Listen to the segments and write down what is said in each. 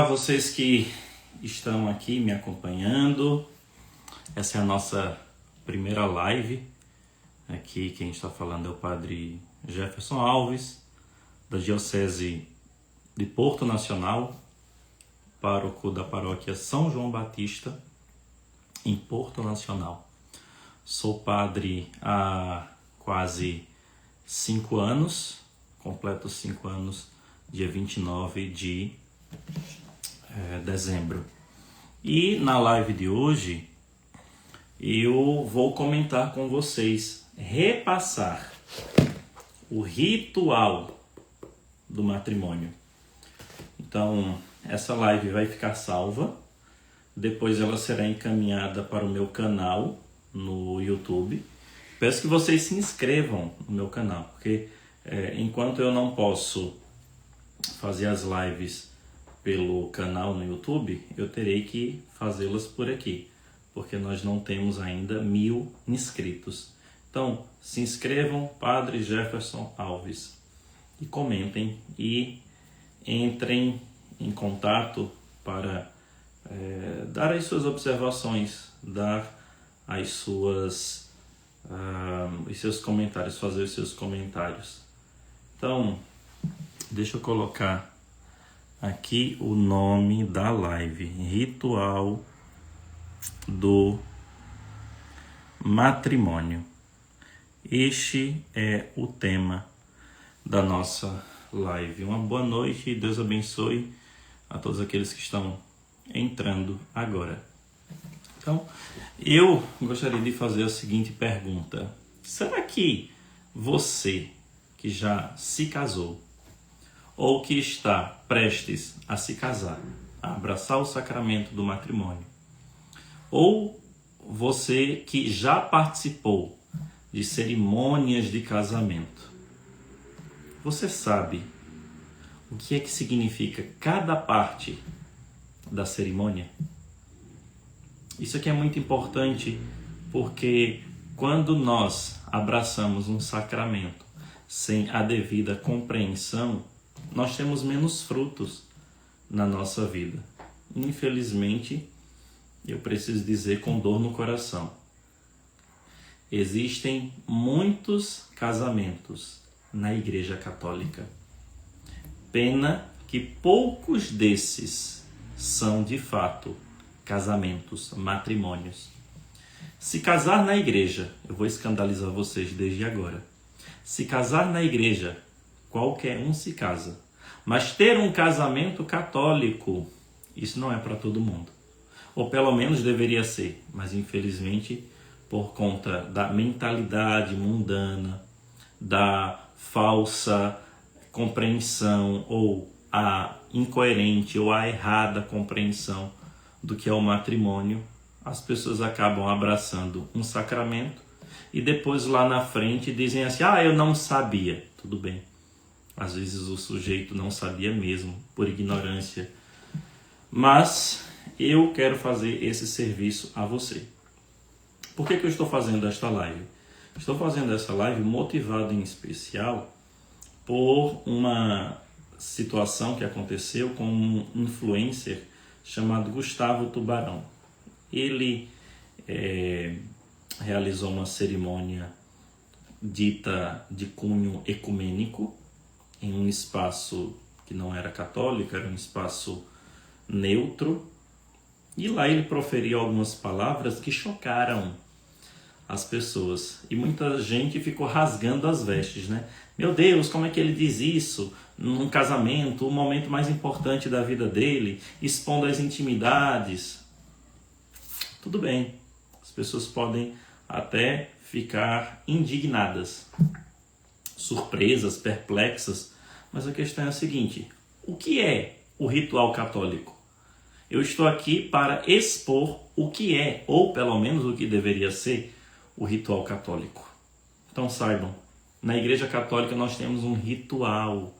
A vocês que estão aqui me acompanhando, essa é a nossa primeira live. Aqui quem está falando é o Padre Jefferson Alves, da Diocese de Porto Nacional, pároco da paróquia São João Batista, em Porto Nacional. Sou padre há quase 5 anos, completo 5 anos, dia 29 de dezembro. E na live de hoje eu vou comentar com vocês, repassar o ritual do matrimônio. Então, essa live vai ficar salva, depois ela será encaminhada para o meu canal no YouTube. Peço que vocês se inscrevam no meu canal, porque enquanto eu não posso fazer as lives pelo canal no YouTube, eu terei que fazê-las por aqui, porque nós não temos ainda 1000 inscritos. Então, se inscrevam, Padre Jefferson Alves, e comentem e entrem em contato para dar as suas observações, dar as suas os seus comentários, fazer os seus comentários. Então, deixa eu colocar aqui o nome da live: Ritual do Matrimônio. Este é o tema da nossa live. Uma boa noite e Deus abençoe a todos aqueles que estão entrando agora. Então, eu gostaria de fazer a seguinte pergunta: será que você que já se casou ou que está prestes a se casar, a abraçar o sacramento do matrimônio, ou você que já participou de cerimônias de casamento, você sabe o que é que significa cada parte da cerimônia? Isso aqui é muito importante, porque quando nós abraçamos um sacramento sem a devida compreensão, nós temos menos frutos na nossa vida. Infelizmente, eu preciso dizer com dor no coração, existem muitos casamentos na Igreja Católica. Pena que poucos desses são de fato casamentos, matrimônios. Se casar na igreja, eu vou escandalizar vocês desde agora. Se casar na igreja, qualquer um se casa. Mas ter um casamento católico, isso não é para todo mundo. Ou pelo menos deveria ser. Mas infelizmente, por conta da mentalidade mundana, da falsa compreensão, ou a incoerente ou a errada compreensão do que é o matrimônio, as pessoas acabam abraçando um sacramento e depois lá na frente dizem assim: eu não sabia. Tudo bem. Às vezes o sujeito não sabia mesmo, por ignorância. Mas eu quero fazer esse serviço a você. Por que eu estou fazendo esta live? Estou fazendo essa live motivado em especial por uma situação que aconteceu com um influencer chamado Gustavo Tubarão. Ele realizou uma cerimônia dita de cunho ecumênico em um espaço que não era católico, era um espaço neutro, e lá ele proferiu algumas palavras que chocaram as pessoas, e muita gente ficou rasgando as vestes, né? Meu Deus, como é que ele diz isso num casamento, o momento mais importante da vida dele, expondo as intimidades? Tudo bem, as pessoas podem até ficar indignadas, surpresas, perplexas, mas a questão é a seguinte: o que é o ritual católico? Eu estou aqui para expor o que é, ou pelo menos o que deveria ser, o ritual católico. Então saibam, na Igreja Católica nós temos um ritual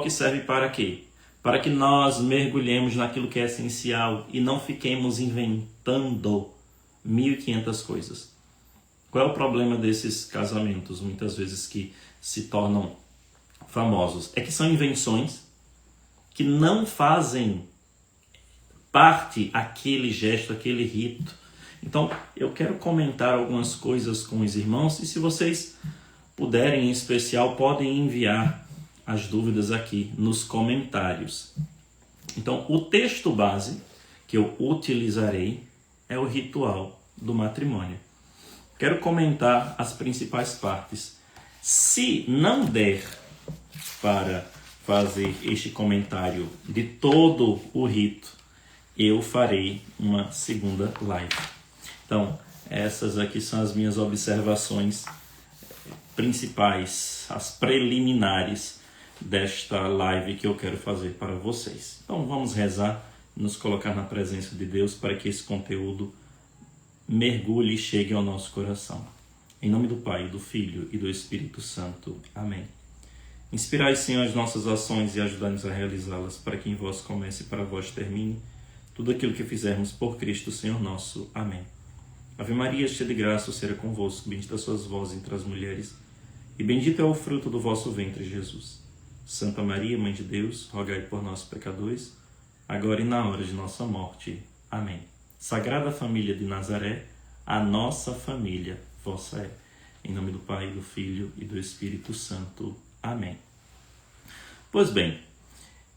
que serve para quê? Para que nós mergulhemos naquilo que é essencial e não fiquemos inventando 1500 coisas. Qual é o problema desses casamentos, muitas vezes, que se tornam famosos? É que são invenções que não fazem parte aquele gesto, aquele rito. Então, eu quero comentar algumas coisas com os irmãos e se vocês puderem, em especial, podem enviar as dúvidas aqui nos comentários. Então, o texto base que eu utilizarei é o ritual do matrimônio. Quero comentar as principais partes. Se não der para fazer este comentário de todo o rito, eu farei uma segunda live. Então, essas aqui são as minhas observações principais, as preliminares desta live que eu quero fazer para vocês. Então, vamos rezar, nos colocar na presença de Deus para que esse conteúdo mergulhe e chegue ao nosso coração. Em nome do Pai, do Filho e do Espírito Santo. Amém. Inspirai, Senhor, as nossas ações e ajudai-nos a realizá-las, para que em vós comece e para vós termine tudo aquilo que fizermos por Cristo, Senhor nosso. Amém. Ave Maria, cheia de graça, o Senhor é convosco, bendita sois vós entre as mulheres, e bendito é o fruto do vosso ventre, Jesus. Santa Maria, Mãe de Deus, rogai por nós, pecadores, agora e na hora de nossa morte. Amém. Sagrada Família de Nazaré, a nossa família vossa é. Em nome do Pai, do Filho e do Espírito Santo. Amém. Pois bem,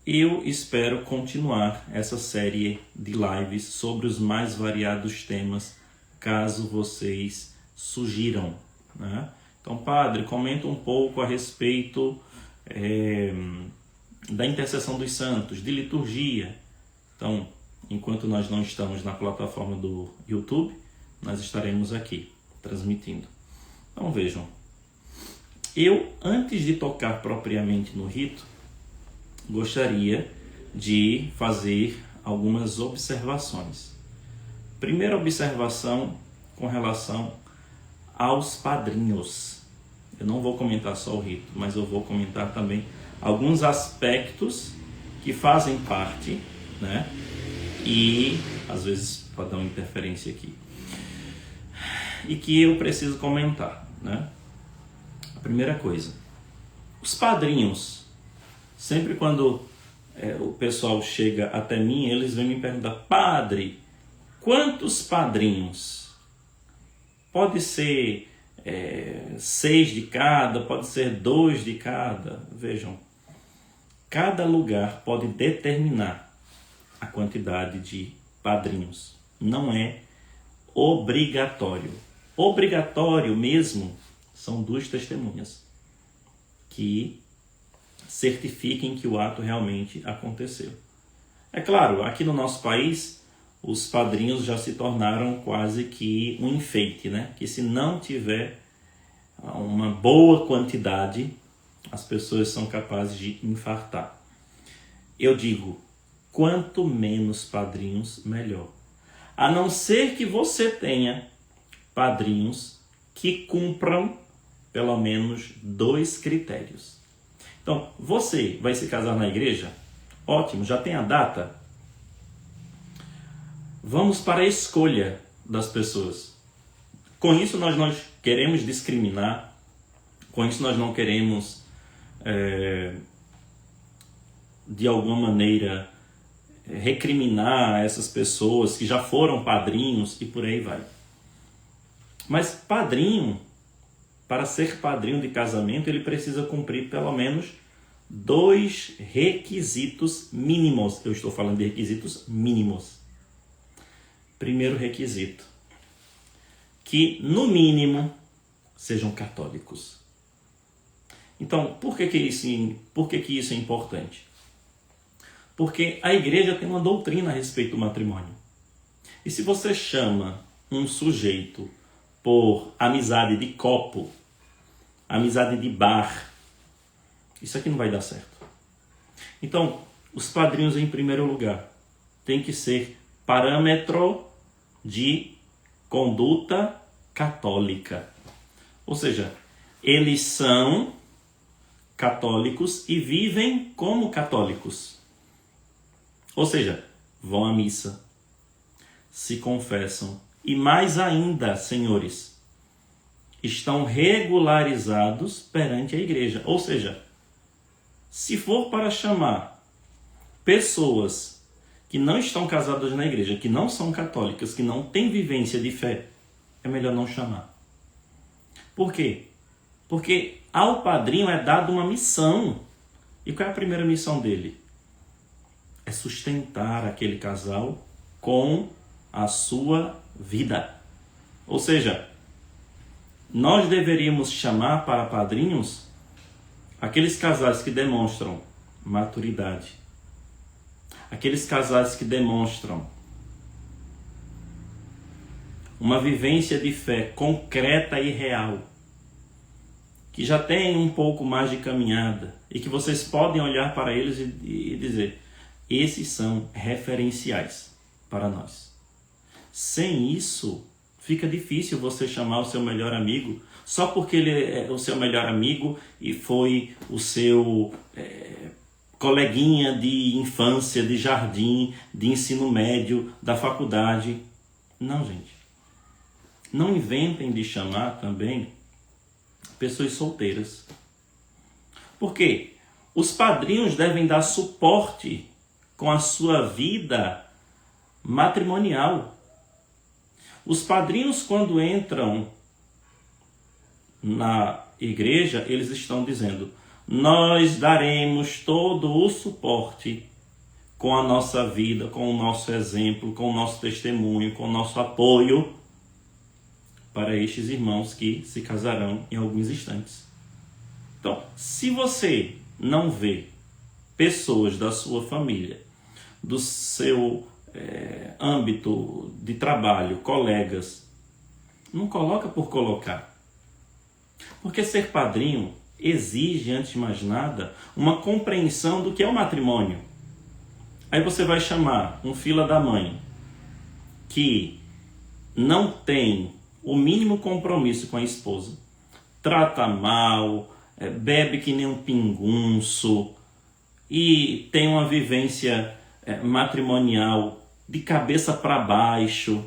eu espero continuar essa série de lives sobre os mais variados temas, caso vocês sugiram, né? Então, padre, comenta um pouco a respeito da intercessão dos santos, de liturgia. Então, enquanto nós não estamos na plataforma do YouTube, nós estaremos aqui transmitindo. Então, vejam. Eu, antes de tocar propriamente no rito, gostaria de fazer algumas observações. Primeira observação com relação aos padrinhos. Eu não vou comentar só o rito, mas eu vou comentar também alguns aspectos que fazem parte, né? E às vezes pode dar uma interferência aqui. E que eu preciso comentar, né? A primeira coisa, os padrinhos, sempre quando o pessoal chega até mim, eles vêm me perguntar: padre, quantos padrinhos? Pode ser 6 de cada, pode ser 2 de cada. Vejam, cada lugar pode determinar a quantidade de padrinhos. Não é obrigatório. Obrigatório mesmo são 2 testemunhas que certifiquem que o ato realmente aconteceu. É claro, aqui no nosso país, os padrinhos já se tornaram quase que um enfeite, né? Que se não tiver uma boa quantidade, as pessoas são capazes de infartar. Eu digo, quanto menos padrinhos, melhor. A não ser que você tenha padrinhos que cumpram pelo menos 2 critérios. Então, você vai se casar na igreja? Ótimo, já tem a data? Vamos para a escolha das pessoas. Com isso nós não queremos discriminar, com isso nós não queremos, de alguma maneira, recriminar essas pessoas que já foram padrinhos e por aí vai. Mas padrinho, para ser padrinho de casamento, ele precisa cumprir pelo menos 2 requisitos mínimos. Eu estou falando de requisitos mínimos. Primeiro requisito, que no mínimo sejam católicos. Então, por que isso é importante? Porque a igreja tem uma doutrina a respeito do matrimônio. E se você chama um sujeito por amizade de copo, amizade de bar, isso aqui não vai dar certo. Então, os padrinhos em primeiro lugar tem que ser parâmetro de conduta católica. Ou seja, eles são católicos e vivem como católicos. Ou seja, vão à missa, se confessam e mais ainda, senhores, estão regularizados perante a igreja. Ou seja, se for para chamar pessoas que não estão casadas na igreja, que não são católicas, que não têm vivência de fé, é melhor não chamar. Por quê? Porque ao padrinho é dada uma missão. E qual é a primeira missão dele? É sustentar aquele casal com a sua vida. Ou seja, nós deveríamos chamar para padrinhos aqueles casais que demonstram maturidade, aqueles casais que demonstram uma vivência de fé concreta e real, que já tem um pouco mais de caminhada e que vocês podem olhar para eles e dizer: esses são referenciais para nós. Sem isso, fica difícil você chamar o seu melhor amigo só porque ele é o seu melhor amigo e foi o seu coleguinha de infância, de jardim, de ensino médio, da faculdade. Não, gente. Não inventem de chamar também pessoas solteiras. Por quê? Os padrinhos devem dar suporte com a sua vida matrimonial. Os padrinhos, quando entram na igreja, eles estão dizendo: nós daremos todo o suporte com a nossa vida, com o nosso exemplo, com o nosso testemunho, com o nosso apoio para estes irmãos que se casarão em alguns instantes. Então, se você não vê pessoas da sua família, do seu âmbito de trabalho, colegas, não coloca por colocar. Porque ser padrinho exige, antes de mais nada, uma compreensão do que é o matrimônio. Aí você vai chamar um fila da mãe que não tem o mínimo compromisso com a esposa, trata mal, bebe que nem um pingunço e tem uma vivência matrimonial de cabeça para baixo,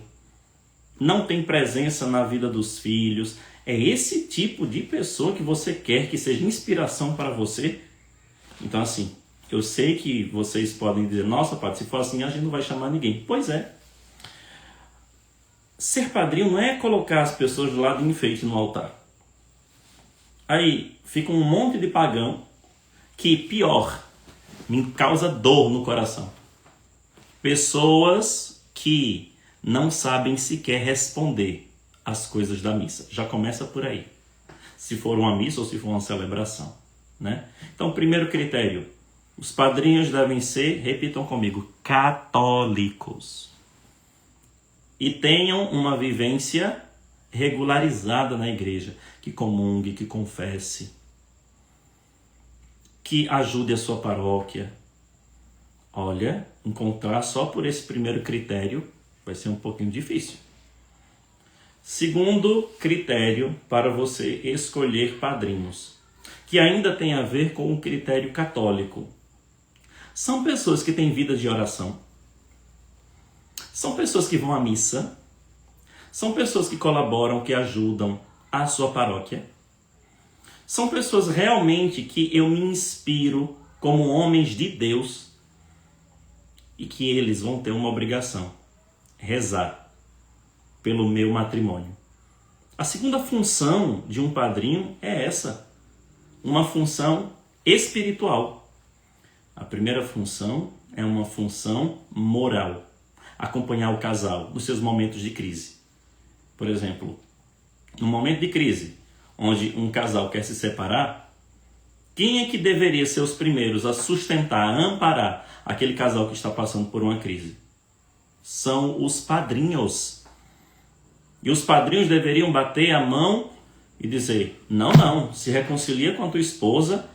não tem presença na vida dos filhos. É esse tipo de pessoa que você quer que seja inspiração para você? Então, assim, eu sei que vocês podem dizer: nossa, padre, se for assim a gente não vai chamar ninguém. Pois é. Ser padrinho não é colocar as pessoas do lado de enfeite no altar. Aí fica um monte de pagão que, pior, me causa dor no coração. Pessoas que não sabem sequer responder as coisas da missa. Já começa por aí. Se for uma missa ou se for uma celebração, né? Então, primeiro critério: os padrinhos devem ser, repitam comigo, católicos. E tenham uma vivência regularizada na igreja, que comungue, que confesse, que ajude a sua paróquia. Olha, encontrar só por esse primeiro critério vai ser um pouquinho difícil. Segundo critério para você escolher padrinhos, que ainda tem a ver com o critério católico. São pessoas que têm vida de oração. São pessoas que vão à missa. São pessoas que colaboram, que ajudam a sua paróquia. São pessoas realmente que eu me inspiro como homens de Deus e que eles vão ter uma obrigação: rezar pelo meu matrimônio. A segunda função de um padrinho é essa, uma função espiritual. A primeira função é uma função moral, acompanhar o casal nos seus momentos de crise. Por exemplo, no momento de crise, onde um casal quer se separar, quem é que deveria ser os primeiros a sustentar, a amparar aquele casal que está passando por uma crise? São os padrinhos. E os padrinhos deveriam bater a mão e dizer: não, se reconcilia com a tua esposa,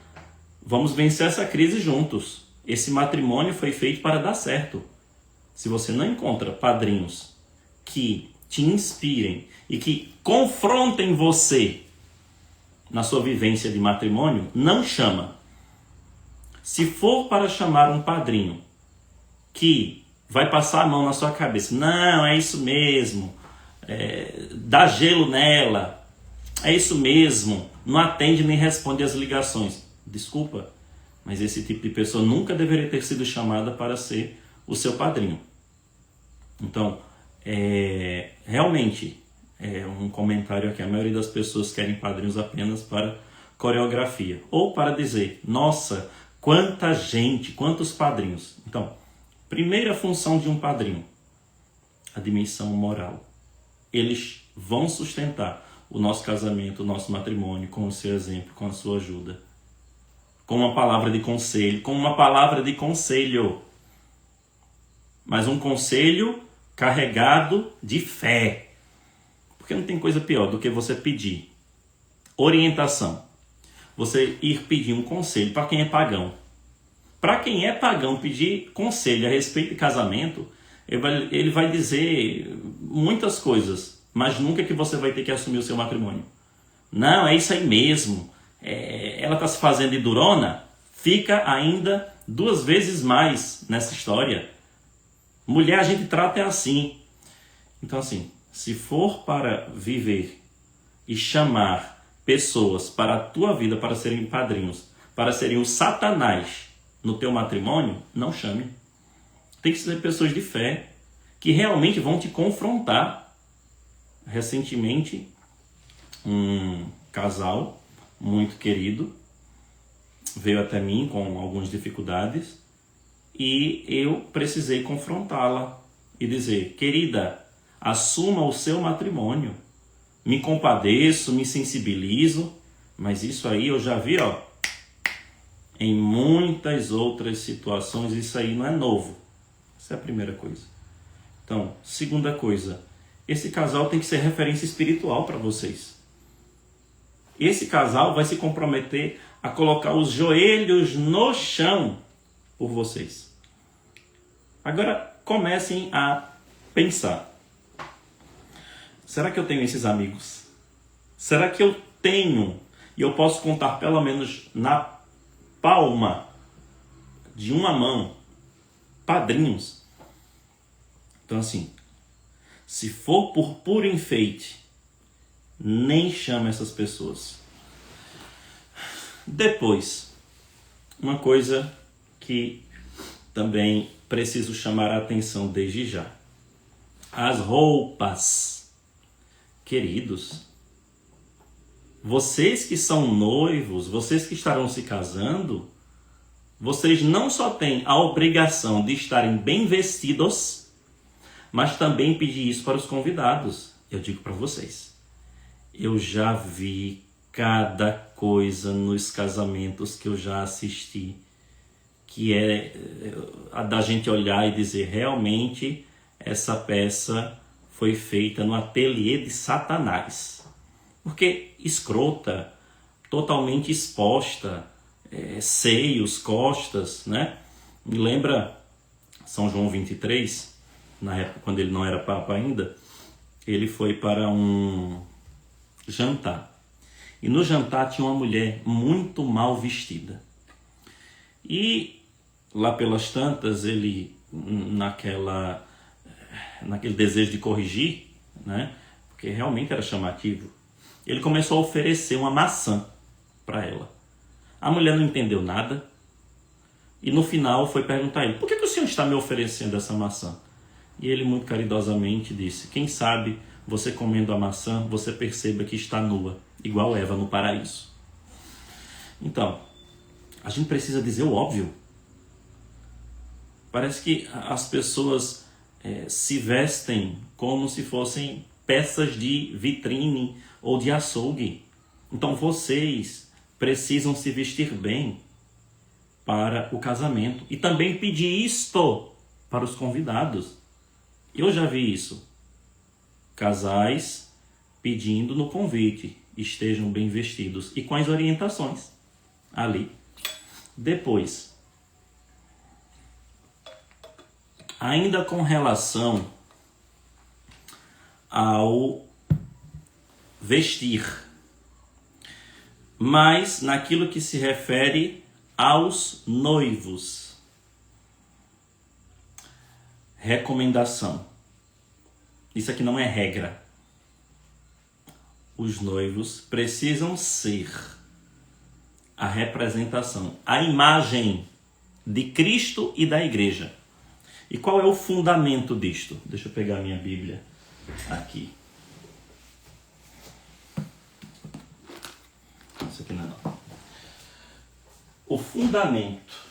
vamos vencer essa crise juntos. Esse matrimônio foi feito para dar certo. Se você não encontra padrinhos que te inspirem e que confrontem você na sua vivência de matrimônio, não chama. Se for para chamar um padrinho que vai passar a mão na sua cabeça: não, é isso mesmo, dá gelo nela, é isso mesmo, não atende nem responde às ligações. Desculpa, Mas esse tipo de pessoa nunca deveria ter sido chamada para ser o seu padrinho. Então, realmente, um comentário aqui, a maioria das pessoas querem padrinhos apenas para coreografia. Ou para dizer, nossa, quanta gente, quantos padrinhos. Então, primeira função de um padrinho, a dimensão moral. Eles vão sustentar o nosso casamento, o nosso matrimônio, com o seu exemplo, com a sua ajuda. Com uma palavra de conselho, Mas um conselho carregado de fé. Porque não tem coisa pior do que você pedir orientação. Você ir pedir um conselho para quem é pagão. Para quem é pagão, pedir conselho a respeito de casamento, ele vai dizer muitas coisas, mas nunca que você vai ter que assumir o seu matrimônio. Não, é isso aí mesmo. Ela está se fazendo de durona, fica ainda 2 vezes mais nessa história. Mulher a gente trata assim. Então assim, se for para viver e chamar pessoas para a tua vida, para serem padrinhos, para serem o Satanás no teu matrimônio, não chame. Tem que ser pessoas de fé, que realmente vão te confrontar. Recentemente, um casal muito querido veio até mim com algumas dificuldades e eu precisei confrontá-la e dizer, querida, assuma o seu matrimônio. Me compadeço, me sensibilizo, mas isso aí eu já vi, em muitas outras situações, isso aí não é novo. Essa é a primeira coisa. Então, segunda coisa, esse casal tem que ser referência espiritual para vocês. Esse casal vai se comprometer a colocar os joelhos no chão por vocês. Agora, comecem a pensar. Será que eu tenho esses amigos? Será que eu tenho, e eu posso contar pelo menos na palma de uma mão, padrinhos? Então assim, se for por puro enfeite, nem chama essas pessoas. Depois, uma coisa que também preciso chamar a atenção desde já. As roupas. Queridos, vocês que são noivos, vocês que estarão se casando, vocês não só têm a obrigação de estarem bem vestidos, mas também pedir isso para os convidados. Eu digo para vocês, eu já vi cada coisa nos casamentos que eu já assisti, que é a da gente olhar e dizer, realmente essa peça foi feita no ateliê de Satanás. Porque escrota, totalmente exposta, seios, costas, né? Me lembra São João 23, na época quando ele não era papa ainda, ele foi para um jantar. E no jantar tinha uma mulher muito mal vestida. E lá pelas tantas, ele, naquele desejo de corrigir, né? Porque realmente era chamativo, ele começou a oferecer uma maçã para ela. A mulher não entendeu nada e no final foi perguntar a ele, por que o senhor está me oferecendo essa maçã? E ele muito caridosamente disse, quem sabe você comendo a maçã, você perceba que está nua, igual Eva no paraíso. Então, a gente precisa dizer o óbvio. Parece que as pessoas se vestem como se fossem peças de vitrine ou de açougue. Então vocês precisam se vestir bem para o casamento e também pedir isto para os convidados. Eu já vi isso. Casais pedindo no convite, estejam bem vestidos e com as orientações ali. Depois, ainda com relação ao vestir, mas naquilo que se refere aos noivos. Recomendação. Isso aqui não é regra. Os noivos precisam ser a representação, a imagem de Cristo e da igreja. E qual é o fundamento disto? Deixa eu pegar a minha Bíblia aqui. Isso aqui não. O fundamento.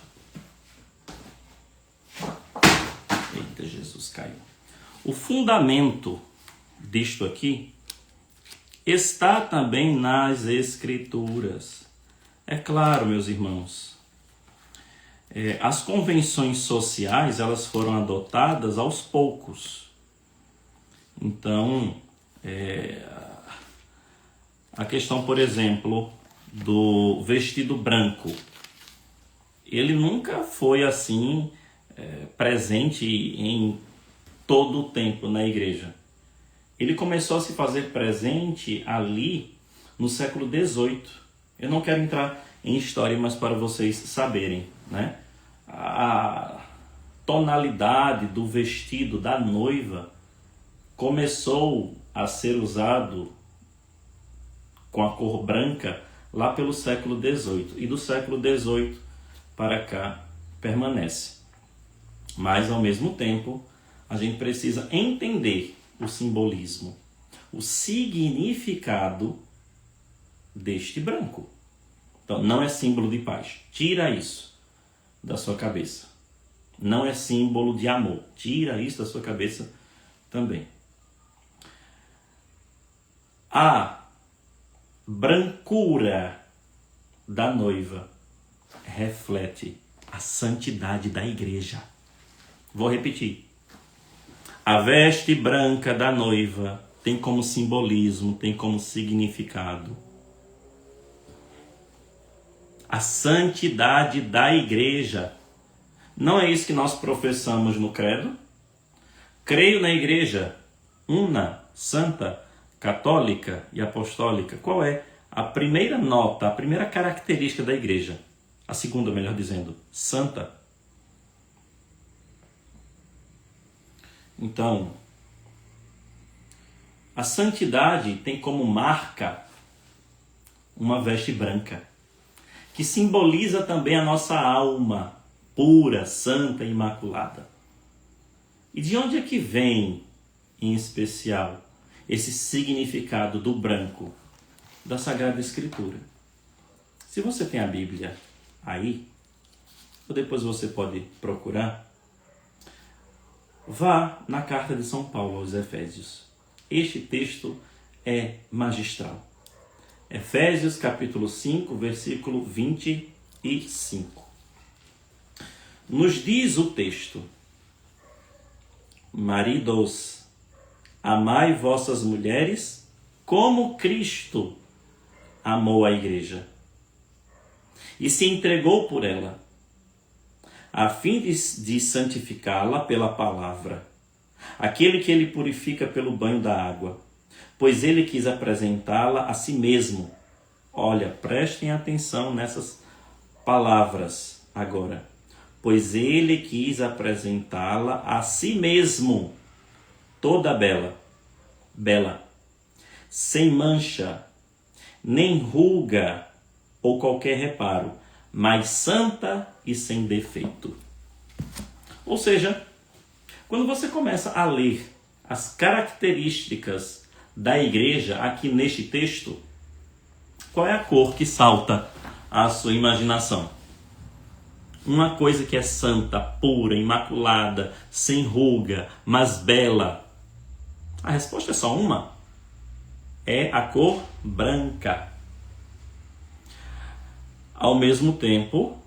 Eita, Jesus caiu. O fundamento disto aqui está também nas Escrituras. É claro, meus irmãos, as convenções sociais elas foram adotadas aos poucos. Então, a questão, por exemplo, do vestido branco, ele nunca foi assim presente em todo o tempo na igreja. Ele começou a se fazer presente ali no século XVIII. Eu não quero entrar em história, mas para vocês saberem, né? A tonalidade do vestido da noiva começou a ser usado com a cor branca lá pelo século XVIII. E do século XVIII para cá permanece. Mas, ao mesmo tempo, a gente precisa entender o simbolismo, o significado deste branco. Então, não é símbolo de paz. Tira isso da sua cabeça. Não é símbolo de amor. Tira isso da sua cabeça também. A brancura da noiva reflete a santidade da igreja. Vou repetir. A veste branca da noiva tem como simbolismo, tem como significado a santidade da igreja. Não é isso que nós professamos no credo? Creio na igreja una, santa, católica e apostólica. Qual é a primeira nota, a primeira característica da igreja? A segunda, melhor dizendo, santa. Então, a santidade tem como marca uma veste branca, que simboliza também a nossa alma pura, santa e imaculada. E de onde é que vem, em especial, esse significado do branco? Da Sagrada Escritura. Se você tem a Bíblia aí, ou depois você pode procurar, vá na carta de São Paulo aos Efésios. Este texto é magistral. Efésios capítulo 5, versículo 25. Nos diz o texto: maridos, amai vossas mulheres como Cristo amou a igreja e se entregou por ela, a fim de santificá-la pela palavra, aquele que ele purifica pelo banho da água, pois ele quis apresentá-la a si mesmo. Olha, prestem atenção nessas palavras agora. Pois ele quis apresentá-la a si mesmo, toda bela, sem mancha, nem ruga ou qualquer reparo, mas santa e sem defeito. Ou seja, quando você começa a ler as características da igreja aqui neste texto, qual é a cor que salta à sua imaginação? Uma coisa que é santa, pura, imaculada, sem ruga, mas bela. A resposta é só uma. É a cor branca. Ao mesmo tempo,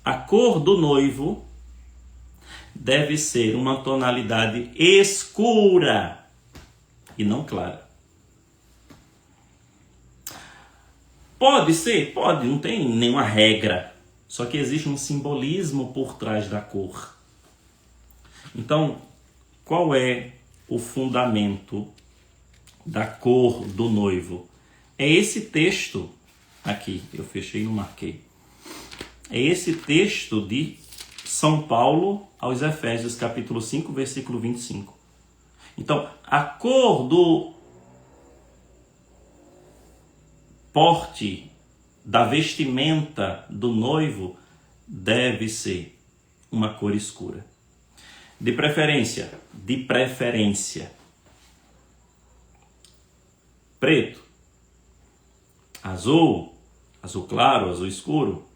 a cor do noivo deve ser uma tonalidade escura e não clara. Pode ser? Pode, não tem nenhuma regra. Só que existe um simbolismo por trás da cor. Então, qual é o fundamento da cor do noivo? É esse texto aqui, eu fechei e não marquei. É esse texto de São Paulo aos Efésios, capítulo 5, versículo 25. Então, a cor do porte da vestimenta do noivo deve ser uma cor escura. De preferência, preto, azul claro, azul escuro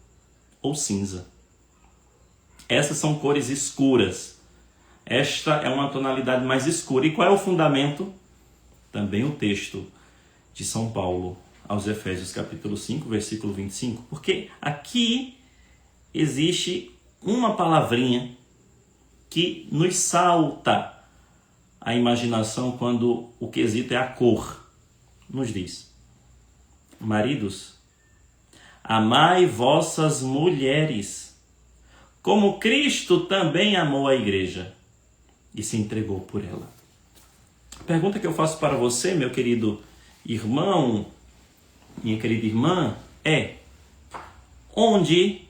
ou cinza. Essas são cores escuras. Esta é uma tonalidade mais escura. E qual é o fundamento? Também o texto de São Paulo aos Efésios capítulo 5, versículo 25. Porque aqui existe uma palavrinha que nos salta a imaginação quando o quesito é a cor. Nos diz: maridos, amai vossas mulheres, como Cristo também amou a igreja e se entregou por ela. A pergunta que eu faço para você, meu querido irmão, minha querida irmã, é: onde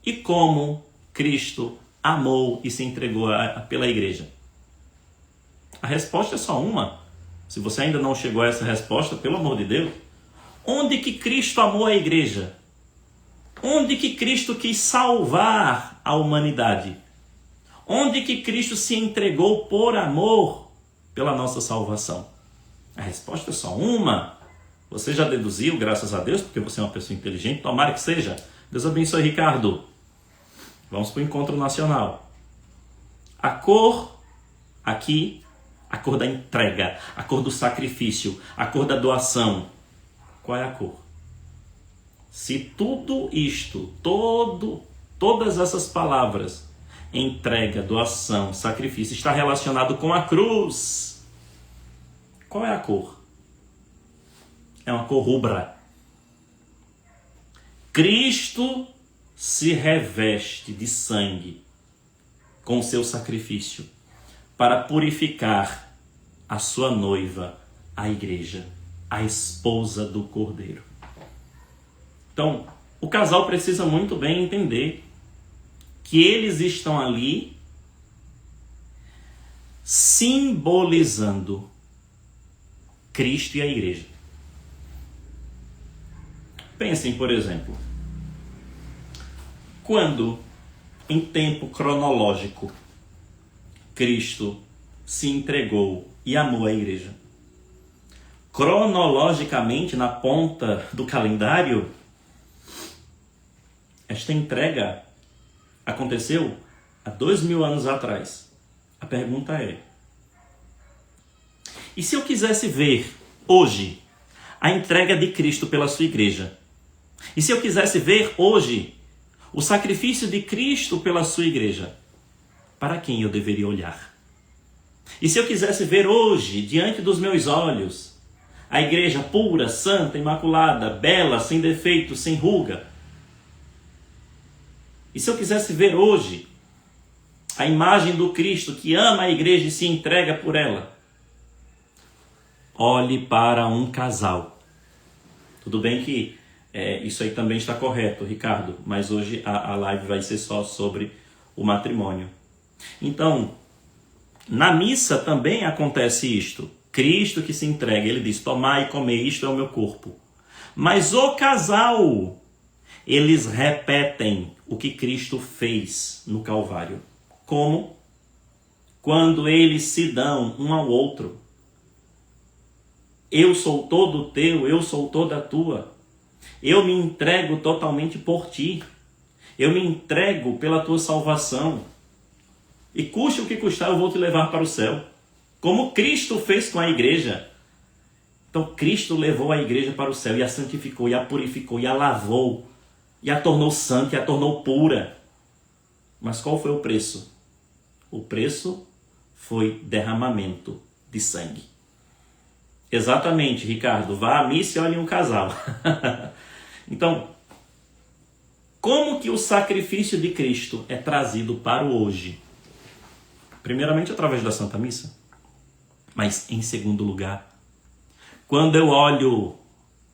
e como Cristo amou e se entregou pela igreja? A resposta é só uma. Se você ainda não chegou a essa resposta, pelo amor de Deus, onde que Cristo amou a igreja? Onde que Cristo quis salvar a humanidade? Onde que Cristo se entregou por amor pela nossa salvação? A resposta é só uma. Você já deduziu, graças a Deus, porque você é uma pessoa inteligente, tomara que seja. Deus abençoe, Ricardo. Vamos para o encontro nacional. A cor aqui, a cor da entrega, a cor do sacrifício, a cor da doação. Qual é a cor? Se tudo isto, todas essas palavras, entrega, doação, sacrifício, está relacionado com a cruz, qual é a cor? É uma cor rubra. Cristo se reveste de sangue com o seu sacrifício para purificar a sua noiva, a igreja, a esposa do Cordeiro. Então, o casal precisa muito bem entender que eles estão ali simbolizando Cristo e a igreja. Pensem, por exemplo, quando, em tempo cronológico, Cristo se entregou e amou a igreja. Cronologicamente, na ponta do calendário, esta entrega aconteceu há 2000 anos atrás. A pergunta é: e se eu quisesse ver hoje a entrega de Cristo pela sua igreja? E se eu quisesse ver hoje o sacrifício de Cristo pela sua igreja? Para quem eu deveria olhar? E se eu quisesse ver hoje, diante dos meus olhos, a igreja pura, santa, imaculada, bela, sem defeito, sem ruga? E se eu quisesse ver hoje a imagem do Cristo que ama a igreja e se entrega por ela? Olhe para um casal. Tudo bem que isso aí também está correto, Ricardo, mas hoje a live vai ser só sobre o matrimônio. Então, na missa também acontece isto. Cristo que se entrega, ele diz: tomai e comei, isto é o meu corpo. Mas o casal, eles repetem o que Cristo fez no Calvário. Como? Quando eles se dão um ao outro. Eu sou todo teu, eu sou toda tua. Eu me entrego totalmente por ti. Eu me entrego pela tua salvação. E custe o que custar, eu vou te levar para o céu. Como Cristo fez com a igreja. Então Cristo levou a igreja para o céu e a santificou, e a purificou, e a lavou, e a tornou santa, e a tornou pura. Mas qual foi o preço? O preço foi derramamento de sangue. Exatamente, Ricardo. Vá à missa e olhe um casal. Então, como que o sacrifício de Cristo é trazido para o hoje? Primeiramente, através da Santa Missa. Mas, em segundo lugar, quando eu olho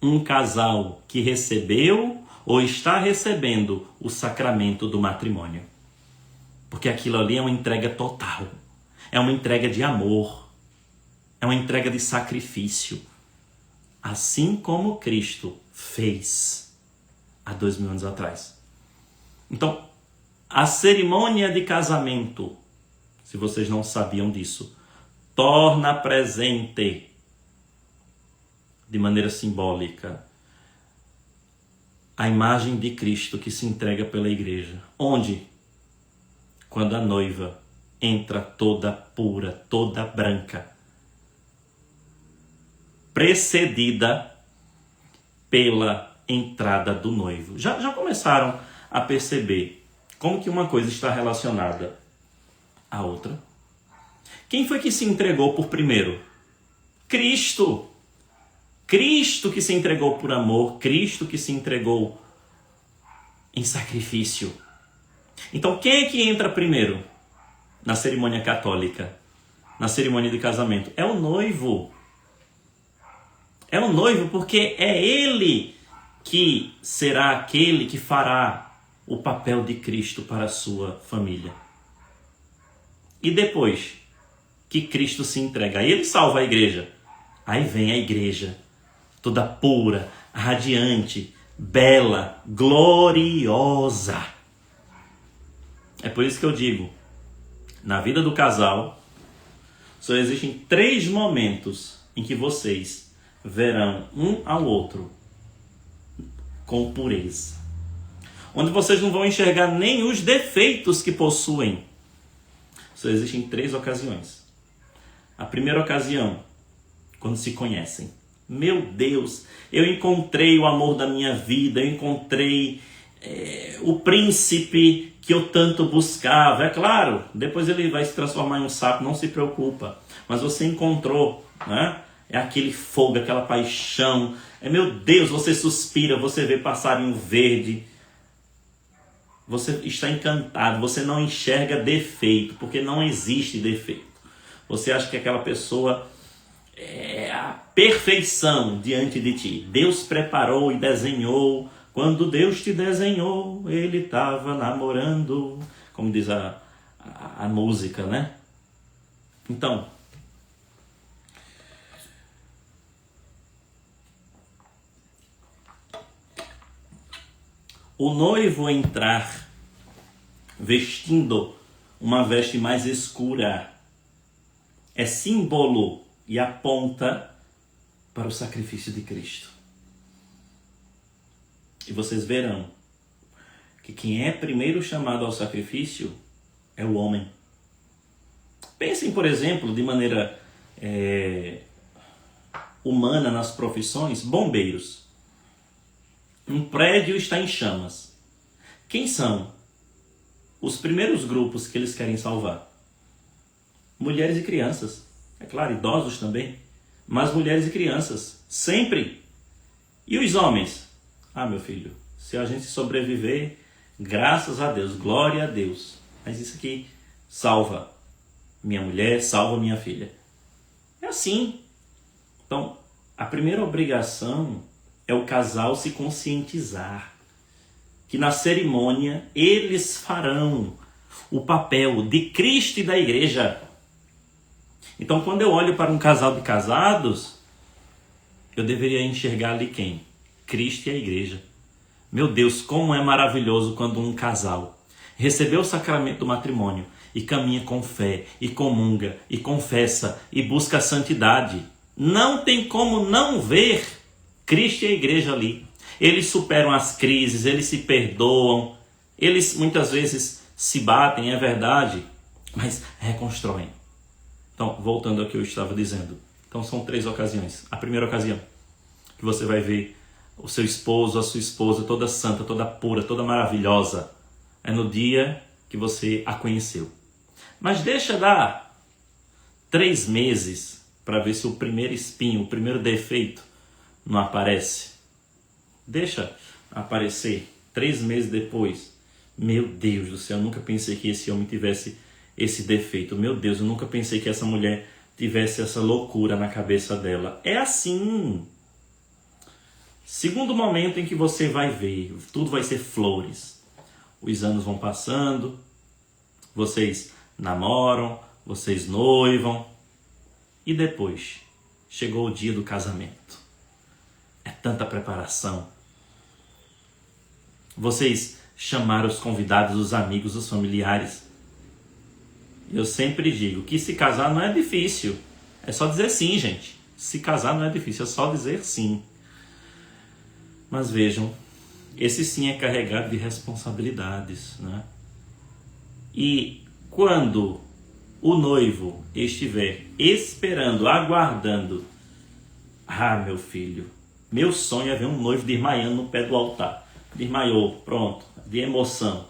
um casal que recebeu ou está recebendo o sacramento do matrimônio. Porque aquilo ali é uma entrega total. É uma entrega de amor. É uma entrega de sacrifício. Assim como Cristo fez. há 2000 anos atrás. Então, a cerimônia de casamento, se vocês não sabiam disso, torna presente, de maneira simbólica, a imagem de Cristo que se entrega pela igreja. Onde? Quando a noiva entra toda pura, toda branca, precedida pela entrada do noivo. Já começaram a perceber como que uma coisa está relacionada à outra? Quem foi que se entregou por primeiro? Cristo. Cristo que se entregou por amor, Cristo que se entregou em sacrifício. Então quem é que entra primeiro na cerimônia católica, na cerimônia de casamento? É o noivo. É o noivo porque é ele que será aquele que fará o papel de Cristo para a sua família. E depois que Cristo se entrega, aí ele salva a igreja. Aí vem a igreja, toda pura, radiante, bela, gloriosa. É por isso que eu digo, na vida do casal, só existem 3 momentos em que vocês verão um ao outro com pureza. Onde vocês não vão enxergar nem os defeitos que possuem. Só existem 3 ocasiões. A primeira ocasião, quando se conhecem. Meu Deus, eu encontrei o amor da minha vida, eu encontrei o príncipe que eu tanto buscava. É claro, depois ele vai se transformar em um sapo, não se preocupa. Mas você encontrou, né? É aquele fogo, aquela paixão. Meu Deus, você suspira, você vê passarinho verde. Você está encantado, você não enxerga defeito, porque não existe defeito. Você acha que aquela pessoa é a perfeição diante de ti. Deus preparou e desenhou. Quando Deus te desenhou, Ele estava namorando. Como diz a música, né? Então, o noivo entrar vestindo uma veste mais escura é símbolo e aponta para o sacrifício de Cristo. E vocês verão que quem é primeiro chamado ao sacrifício é o homem. Pensem, por exemplo, de maneira humana nas profissões, bombeiros. Um prédio está em chamas. Quem são os primeiros grupos que eles querem salvar? Mulheres e crianças. É claro, idosos também. Mas mulheres e crianças. Sempre. E os homens? Ah, meu filho, se a gente sobreviver, graças a Deus, glória a Deus. Mas isso aqui salva minha mulher, salva minha filha. É assim. Então, a primeira obrigação é o casal se conscientizar que na cerimônia eles farão o papel de Cristo e da igreja. Então, quando eu olho para um casal de casados, eu deveria enxergar ali quem? Cristo e a igreja. Meu Deus, como é maravilhoso quando um casal recebeu o sacramento do matrimônio e caminha com fé, e comunga, e confessa, e busca a santidade. Não tem como não ver Cristo e a igreja ali. Eles superam as crises, eles se perdoam, eles muitas vezes se batem, é verdade, mas reconstroem. Então, voltando ao que eu estava dizendo. Então, são 3 ocasiões. A primeira ocasião, que você vai ver o seu esposo, a sua esposa, toda santa, toda pura, toda maravilhosa, é no dia que você a conheceu. Mas deixa dar 3 meses para ver se o primeiro espinho, o primeiro defeito não aparece. Deixa aparecer 3 meses depois. Meu Deus do céu, eu nunca pensei que esse homem tivesse esse defeito. Meu Deus, eu nunca pensei que essa mulher tivesse essa loucura na cabeça dela. É assim. Segundo momento em que você vai ver, tudo vai ser flores. Os anos vão passando, vocês namoram, vocês noivam. E depois, chegou o dia do casamento. É tanta preparação. Vocês chamaram os convidados, os amigos, os familiares. Eu sempre digo que se casar não é difícil. É só dizer sim, gente. Se casar não é difícil, é só dizer sim. Mas vejam, esse sim é carregado de responsabilidades, né? E quando o noivo estiver esperando, aguardando, meu filho, meu sonho é ver um noivo desmaiando no pé do altar. Desmaiou, pronto, de emoção.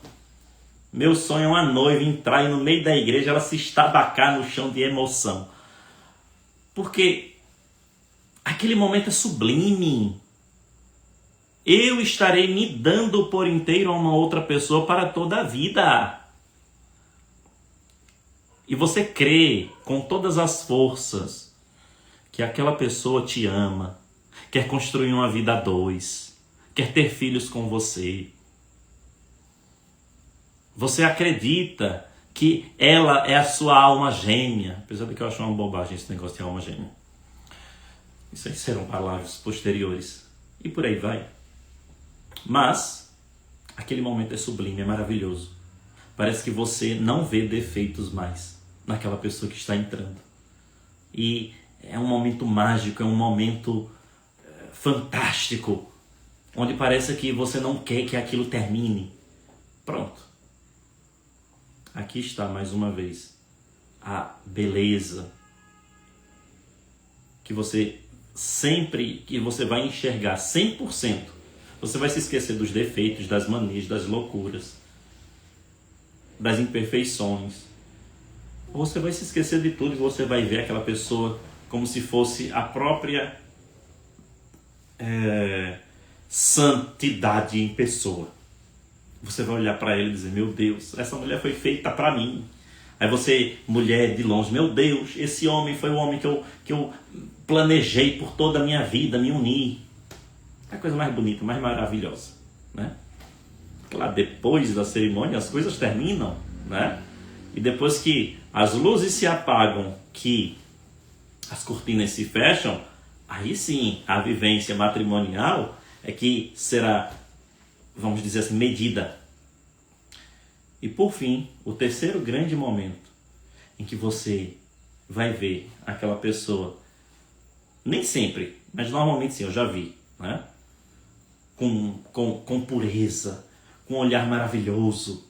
Meu sonho é uma noiva entrar e no meio da igreja ela se estabacar no chão de emoção. Porque aquele momento é sublime. Eu estarei me dando por inteiro a uma outra pessoa para toda a vida. E você crê com todas as forças que aquela pessoa te ama, quer construir uma vida a dois, quer ter filhos com você. Você acredita que ela é a sua alma gêmea, apesar de que eu acho uma bobagem esse negócio de alma gêmea. Isso aí serão palavras posteriores. E por aí vai. Mas aquele momento é sublime, é maravilhoso. Parece que você não vê defeitos mais naquela pessoa que está entrando. E é um momento mágico, é um momento fantástico, onde parece que você não quer que aquilo termine. Pronto. Aqui está mais uma vez a beleza que você sempre, que você vai enxergar 100%. Você vai se esquecer dos defeitos, das manias, das loucuras, das imperfeições. Você vai se esquecer de tudo e você vai ver aquela pessoa como se fosse a própria santidade em pessoa. Você vai olhar para ele e dizer, meu Deus, essa mulher foi feita para mim. Aí você, mulher de longe, meu Deus, esse homem foi o homem que eu planejei por toda a minha vida, me unir. É a coisa mais bonita, mais maravilhosa, né? Claro, depois da cerimônia as coisas terminam, né? E depois que as luzes se apagam, que as cortinas se fecham, aí sim a vivência matrimonial é que será, vamos dizer assim, medida. E por fim, o terceiro grande momento em que você vai ver aquela pessoa, nem sempre, mas normalmente sim, eu já vi, né? Com pureza, com um olhar maravilhoso,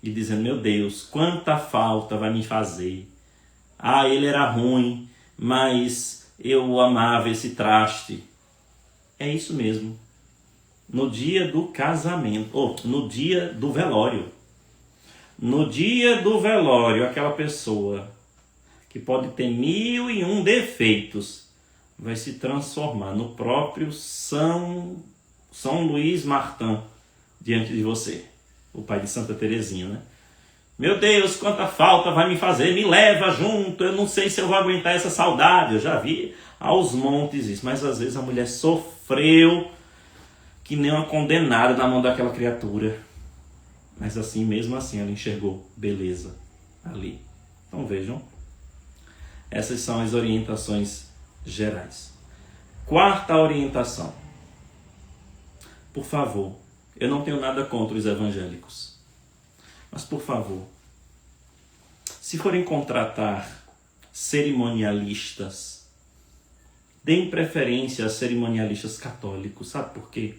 e dizendo, meu Deus, quanta falta vai me fazer. Ele era ruim, mas eu amava esse traste. É isso mesmo. No dia do casamento, ou no dia do velório. No dia do velório, aquela pessoa que pode ter 1001 defeitos, vai se transformar no próprio São Luís Martin diante de você. O pai de Santa Teresinha, né? Meu Deus, quanta falta vai me fazer, me leva junto, eu não sei se eu vou aguentar essa saudade. Eu já vi aos montes isso, mas às vezes a mulher sofreu que nem uma condenada na mão daquela criatura. Mas assim, mesmo assim, ela enxergou beleza ali. Então vejam, essas são as orientações gerais. Quarta orientação. Por favor, eu não tenho nada contra os evangélicos. Mas, por favor, se forem contratar cerimonialistas, deem preferência a cerimonialistas católicos. Sabe por quê?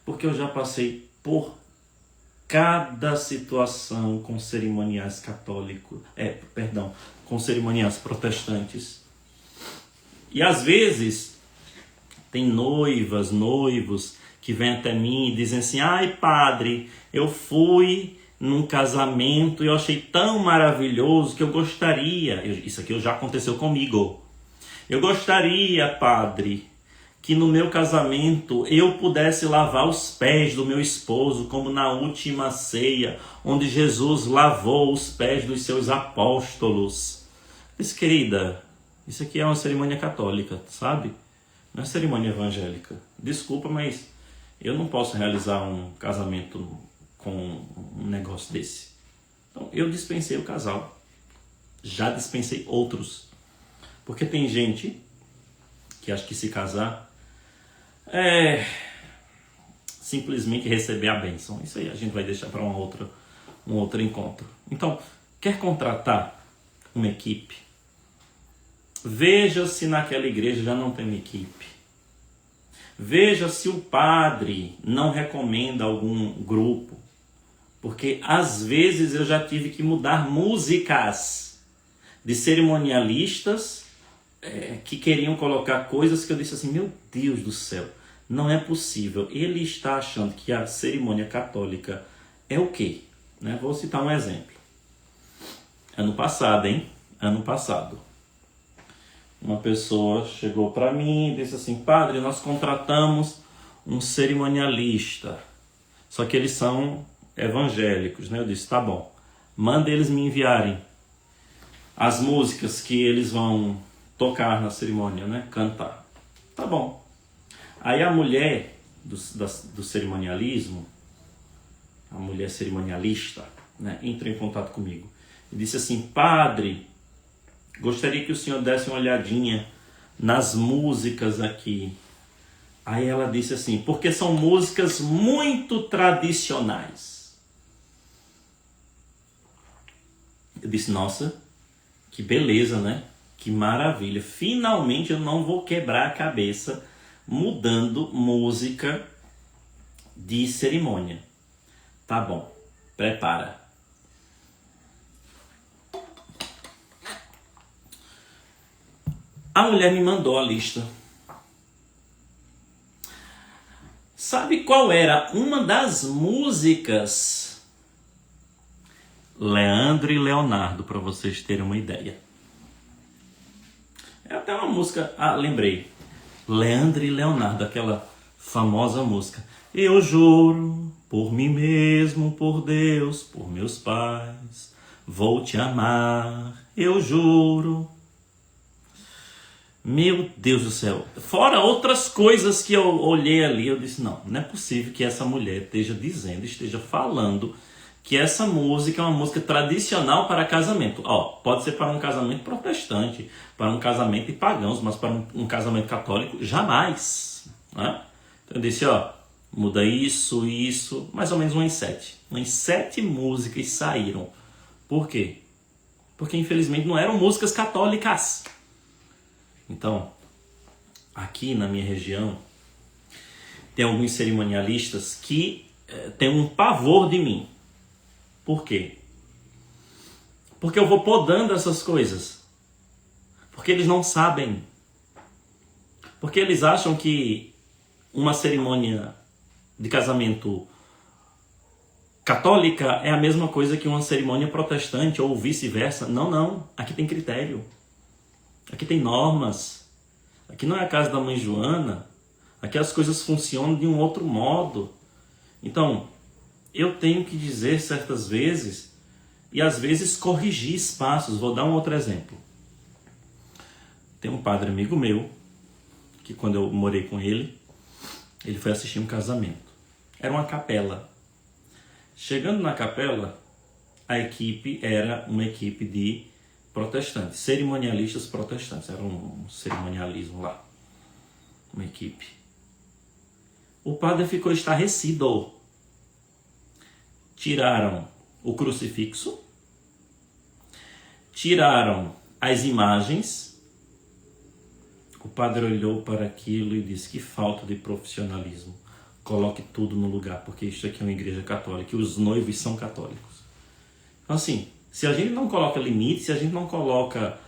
Porque eu já passei por cada situação com cerimoniais católicos, com cerimoniais protestantes. E às vezes tem noivas, noivos que vêm até mim e dizem assim, padre, eu fui num casamento e eu achei tão maravilhoso que eu gostaria, isso aqui já aconteceu comigo, eu gostaria, padre, que no meu casamento eu pudesse lavar os pés do meu esposo, como na última ceia, onde Jesus lavou os pés dos seus apóstolos. Mas, querida, isso aqui é uma cerimônia católica, sabe? Não é cerimônia evangélica. Desculpa, mas eu não posso realizar um casamento com um negócio desse. Então, eu dispensei o casal. Já dispensei outros. Porque tem gente que acha que se casar simplesmente receber a bênção. Isso aí a gente vai deixar para um outro encontro. Então, quer contratar uma equipe? Veja se naquela igreja já não tem uma equipe. Veja se o padre não recomenda algum grupo. Porque às vezes eu já tive que mudar músicas de cerimonialistas que queriam colocar coisas que eu disse assim, meu Deus do céu, não é possível. Ele está achando que a cerimônia católica é o quê? Né? Vou citar um exemplo. Ano passado, Ano passado. Uma pessoa chegou para mim e disse assim, padre, nós contratamos um cerimonialista. Só que eles são evangélicos, né? Eu disse, tá bom. Manda eles me enviarem as músicas que eles vão tocar na cerimônia, né? Cantar. Tá bom. Aí a mulher do cerimonialismo, a mulher cerimonialista, né? Entrou em contato comigo. E disse assim, padre, gostaria que o senhor desse uma olhadinha nas músicas aqui. Aí ela disse assim, porque são músicas muito tradicionais. Eu disse, nossa, que beleza, né? Que maravilha. Finalmente eu não vou quebrar a cabeça mudando música de cerimônia. Tá bom, prepara. A mulher me mandou a lista. Sabe qual era uma das músicas? Leandro e Leonardo, para vocês terem uma ideia. É até uma música... Ah, lembrei. Leandro e Leonardo, aquela famosa música. Eu juro por mim mesmo, por Deus, por meus pais, vou te amar, eu juro. Meu Deus do céu. Fora outras coisas que eu olhei ali, eu disse, não é possível que essa mulher esteja falando que essa música é uma música tradicional para casamento. Ó, pode ser para um casamento protestante, para um casamento de pagãos, mas para um casamento católico, jamais. Né? Então eu disse, ó, muda isso, mais ou menos umas 7. Umas 7 músicas saíram. Por quê? Porque infelizmente não eram músicas católicas. Então, aqui na minha região, tem alguns cerimonialistas que têm um pavor de mim. Por quê? Porque eu vou podando essas coisas. Porque eles não sabem. Porque eles acham que uma cerimônia de casamento católica é a mesma coisa que uma cerimônia protestante ou vice-versa. Não. Aqui tem critério. Aqui tem normas. Aqui não é a casa da mãe Joana. Aqui as coisas funcionam de um outro modo. Então, eu tenho que dizer certas vezes e às vezes corrigir espaços. Vou dar um outro exemplo. Tem um padre amigo meu que quando eu morei com ele, ele foi assistir um casamento. Era uma capela. Chegando na capela, a equipe era uma equipe de protestantes, cerimonialistas protestantes. Era um cerimonialismo lá, uma equipe. O padre ficou estarrecido. Tiraram o crucifixo, tiraram as imagens. O padre olhou para aquilo e disse, que falta de profissionalismo. Coloque tudo no lugar, porque isso aqui é uma igreja católica e os noivos são católicos. Então assim, se a gente não coloca limite, se a gente não coloca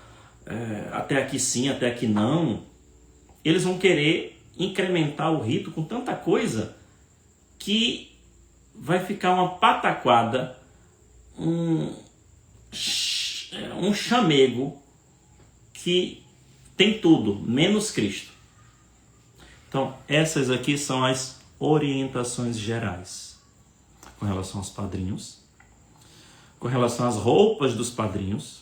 até aqui sim, até aqui não, eles vão querer incrementar o rito com tanta coisa que vai ficar uma pataquada, um chamego que tem tudo, menos Cristo. Então, essas aqui são as orientações gerais com relação aos padrinhos, com relação às roupas dos padrinhos,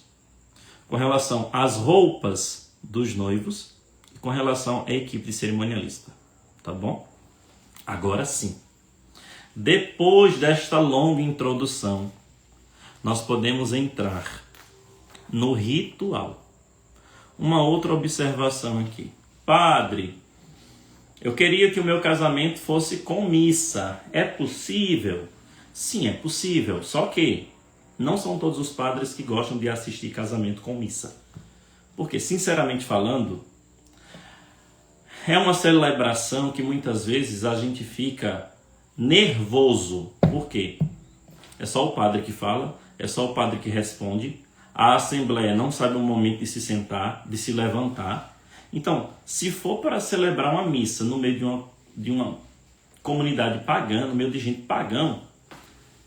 com relação às roupas dos noivos e com relação à equipe de cerimonialista. Tá bom? Agora sim. Depois desta longa introdução, nós podemos entrar no ritual. Uma outra observação aqui. Padre, Eu queria que o meu casamento fosse com missa. É possível? Sim, é possível. Só que não são todos os padres que gostam de assistir casamento com missa. Porque, sinceramente falando, é uma celebração que muitas vezes a gente fica nervoso. Por quê? É só o padre que fala, é só o padre que responde. A assembleia não sabe o momento de se sentar, de se levantar. Então, se for para celebrar uma missa no meio de uma comunidade pagã, no meio de gente pagã,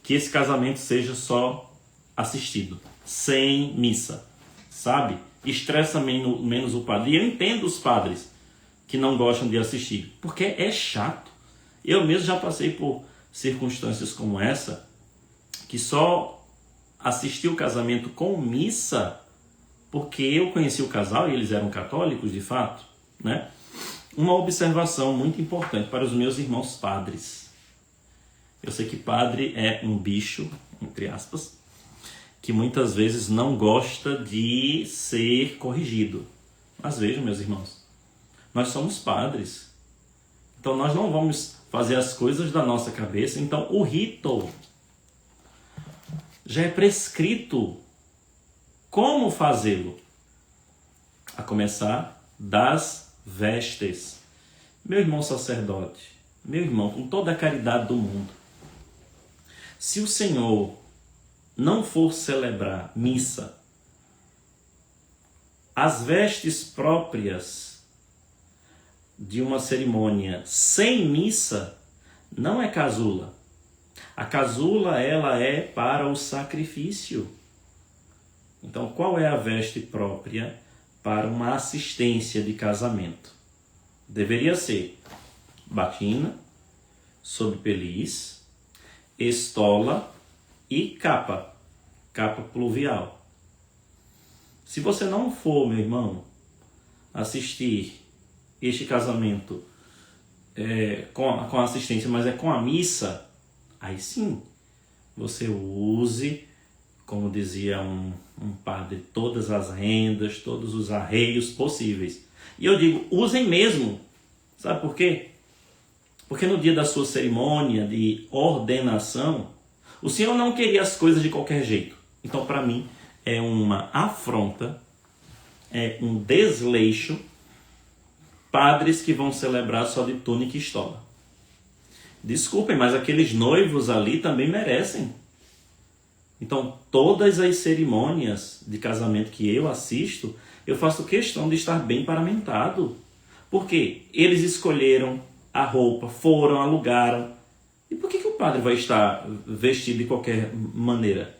que esse casamento seja só assistido, sem missa, sabe? Estressa menos o padre. E eu entendo os padres que não gostam de assistir, porque é chato. Eu mesmo já passei por circunstâncias como essa, que só assisti o casamento com missa porque eu conheci o casal e eles eram católicos de fato, né? Uma observação muito importante para os meus irmãos padres. Eu sei que padre é um bicho, entre aspas, que muitas vezes não gosta de ser corrigido. Mas vejam, meus irmãos, nós somos padres. Então nós não vamos fazer as coisas da nossa cabeça. Então o rito já é prescrito como fazê-lo. A começar das vestes. Meu irmão sacerdote, meu irmão, com toda a caridade do mundo, se o Senhor não for celebrar missa, as vestes próprias de uma cerimônia sem missa não é casula. A casula, ela é para o sacrifício. Então, qual é a veste própria para uma assistência de casamento? Deveria ser batina, sobrepeliz, estola e capa pluvial. Se você não for, meu irmão, assistir este casamento com assistência, mas é com a missa, aí sim, você use, como dizia um padre, todas as rendas, todos os arreios possíveis. E eu digo, usem mesmo. Sabe por quê? Porque no dia da sua cerimônia de ordenação, o Senhor não queria as coisas de qualquer jeito. Então, para mim, é uma afronta, é um desleixo, padres que vão celebrar só de túnica e estola. Desculpem, mas aqueles noivos ali também merecem. Então, todas as cerimônias de casamento que eu assisto, eu faço questão de estar bem paramentado. Porque eles escolheram a roupa, foram, alugaram. E por que o padre vai estar vestido de qualquer maneira?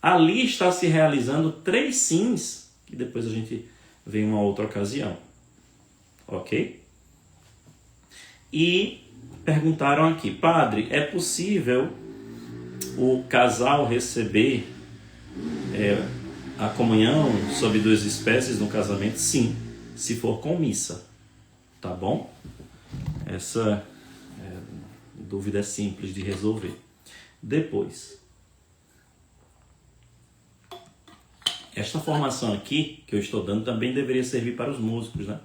Ali está se realizando 3 sims, que depois a gente vê em uma outra ocasião. Ok? E perguntaram aqui, padre, é possível o casal receber a comunhão sob 2 espécies no casamento? Sim, se for com missa, tá bom? Essa dúvida é simples de resolver. Depois, esta formação aqui que eu estou dando também deveria servir para os músicos, né?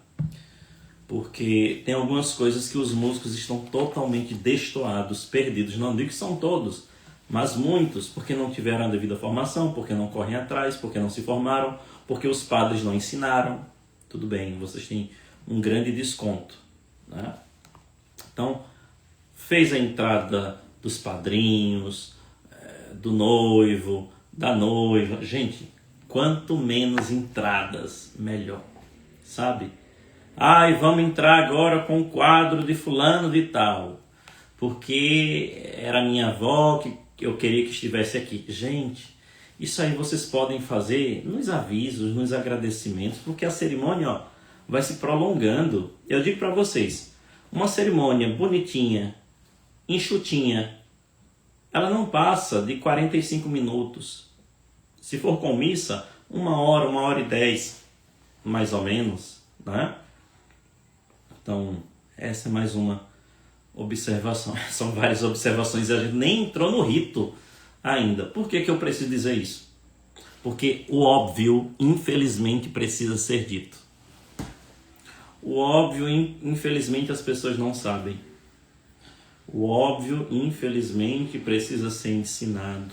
Porque tem algumas coisas que os músicos estão totalmente destoados, perdidos. Não digo que são todos, mas muitos, porque não tiveram a devida formação, porque não correm atrás, porque não se formaram, porque os padres não ensinaram. Tudo bem, vocês têm um grande desconto, né? Então, fez a entrada dos padrinhos, do noivo, da noiva. Gente, quanto menos entradas, melhor, sabe? Ai, vamos entrar agora com o quadro de fulano de tal, porque era minha avó que eu queria que estivesse aqui. Gente, isso aí vocês podem fazer nos avisos, nos agradecimentos, porque a cerimônia vai se prolongando. Eu digo para vocês, uma cerimônia bonitinha, enxutinha, ela não passa de 45 minutos. Se for com missa, 1 hora, 1h10, mais ou menos, né? Então, essa é mais uma observação. São várias observações e a gente nem entrou no rito ainda. Por que eu preciso dizer isso? Porque o óbvio, infelizmente, precisa ser dito. O óbvio, infelizmente, as pessoas não sabem. O óbvio, infelizmente, precisa ser ensinado.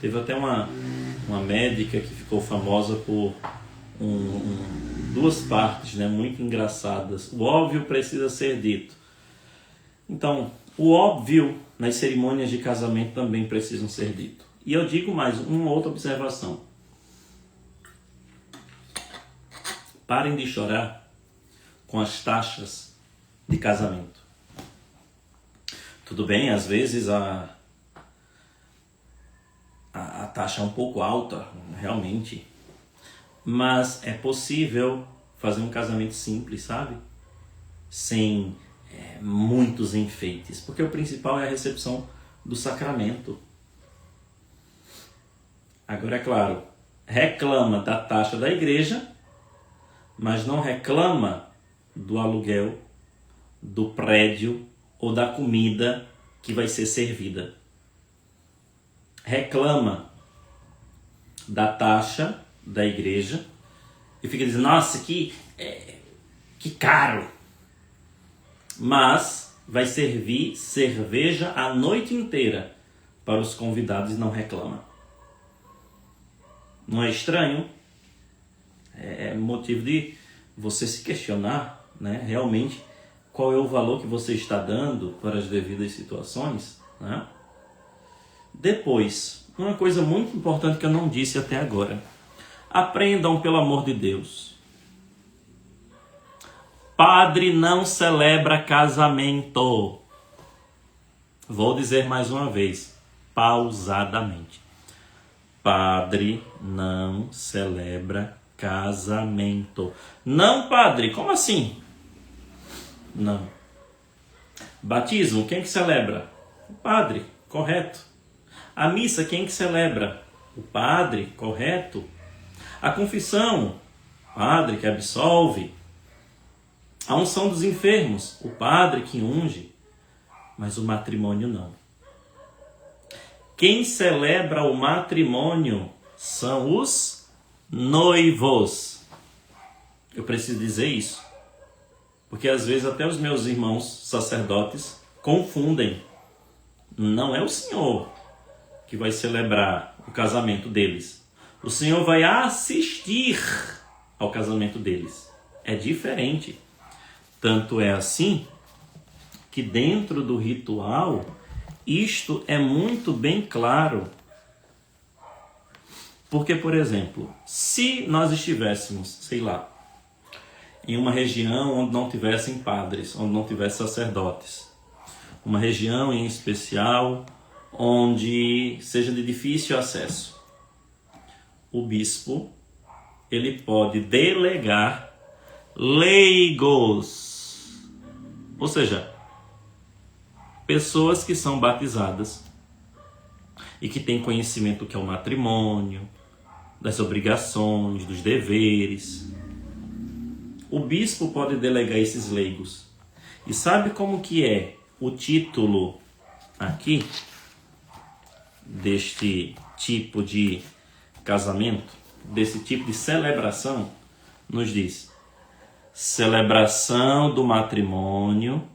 Teve até uma médica que ficou famosa por duas partes, né, muito engraçadas. O óbvio precisa ser dito. Então, o óbvio nas cerimônias de casamento também precisam ser dito. E eu digo mais, uma outra observação. Parem de chorar com as taxas de casamento. Tudo bem, às vezes a taxa é um pouco alta, realmente. Mas é possível fazer um casamento simples, sabe? Sem muitos enfeites. Porque o principal é a recepção do sacramento. Agora, é claro, reclama da taxa da igreja, mas não reclama do aluguel, do prédio ou da comida que vai ser servida. Reclama da taxa da igreja e fica dizendo, nossa, que caro. Mas vai servir cerveja a noite inteira para os convidados e não reclama. Não é estranho? É motivo de você se questionar, né, realmente qual é o valor que você está dando para as devidas situações, né? Depois, uma coisa muito importante que eu não disse até agora. Aprendam, pelo amor de Deus. Padre não celebra casamento. Vou dizer mais uma vez, pausadamente. Padre não celebra casamento. Não, padre, como assim? Não. Batismo, quem que celebra? O padre, correto. A missa, quem que celebra? O padre, correto. A confissão, o padre que absolve. A unção dos enfermos, o padre que unge. Mas o matrimônio não. Quem celebra o matrimônio são os noivos. Eu preciso dizer isso. Porque às vezes até os meus irmãos sacerdotes confundem. Não é o Senhor que vai celebrar o casamento deles. O Senhor vai assistir ao casamento deles. É diferente. Tanto é assim que dentro do ritual isto é muito bem claro. Porque, por exemplo, se nós estivéssemos, sei lá, em uma região onde não tivessem padres, onde não tivessem sacerdotes, uma região em especial onde seja de difícil acesso, o bispo ele pode delegar leigos, ou seja, pessoas que são batizadas e que têm conhecimento do que é o matrimônio, das obrigações, dos deveres. O bispo pode delegar esses leigos. E sabe como que é o título aqui deste tipo de casamento, desse tipo de celebração? Nos diz: celebração do matrimônio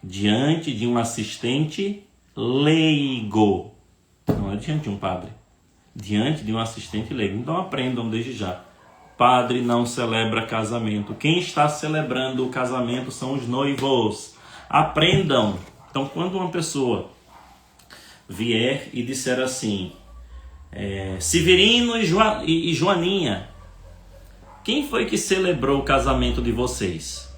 diante de um assistente leigo. Não é diante de um padre. Diante de um assistente leigo. Então aprendam desde já. Padre não celebra casamento. Quem está celebrando o casamento são os noivos. Aprendam. Então quando uma pessoa vier e disser assim, Severino e Joaninha, quem foi que celebrou o casamento de vocês?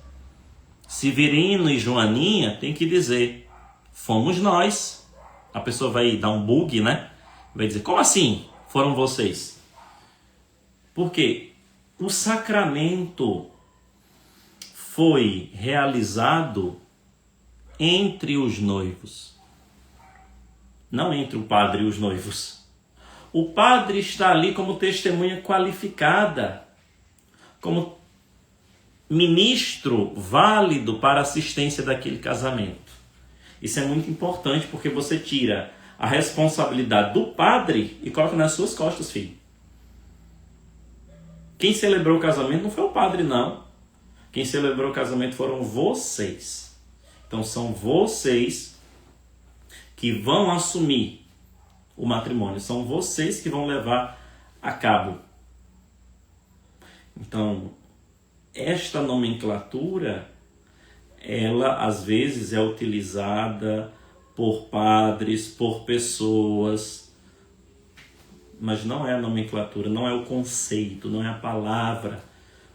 Severino e Joaninha tem que dizer, fomos nós. A pessoa vai dar um bug, né? Vai dizer, como assim foram vocês? Porque o sacramento foi realizado entre os noivos, não entre o padre e os noivos. O padre está ali como testemunha qualificada, como ministro válido para a assistência daquele casamento. Isso é muito importante porque você tira a responsabilidade do padre e coloca nas suas costas, filho. Quem celebrou o casamento não foi o padre, não. Quem celebrou o casamento foram vocês. Então são vocês que vão assumir o matrimônio. São vocês que vão levar a cabo. Então, esta nomenclatura, ela às vezes é utilizada por padres, por pessoas, mas não é a nomenclatura, não é o conceito, não é a palavra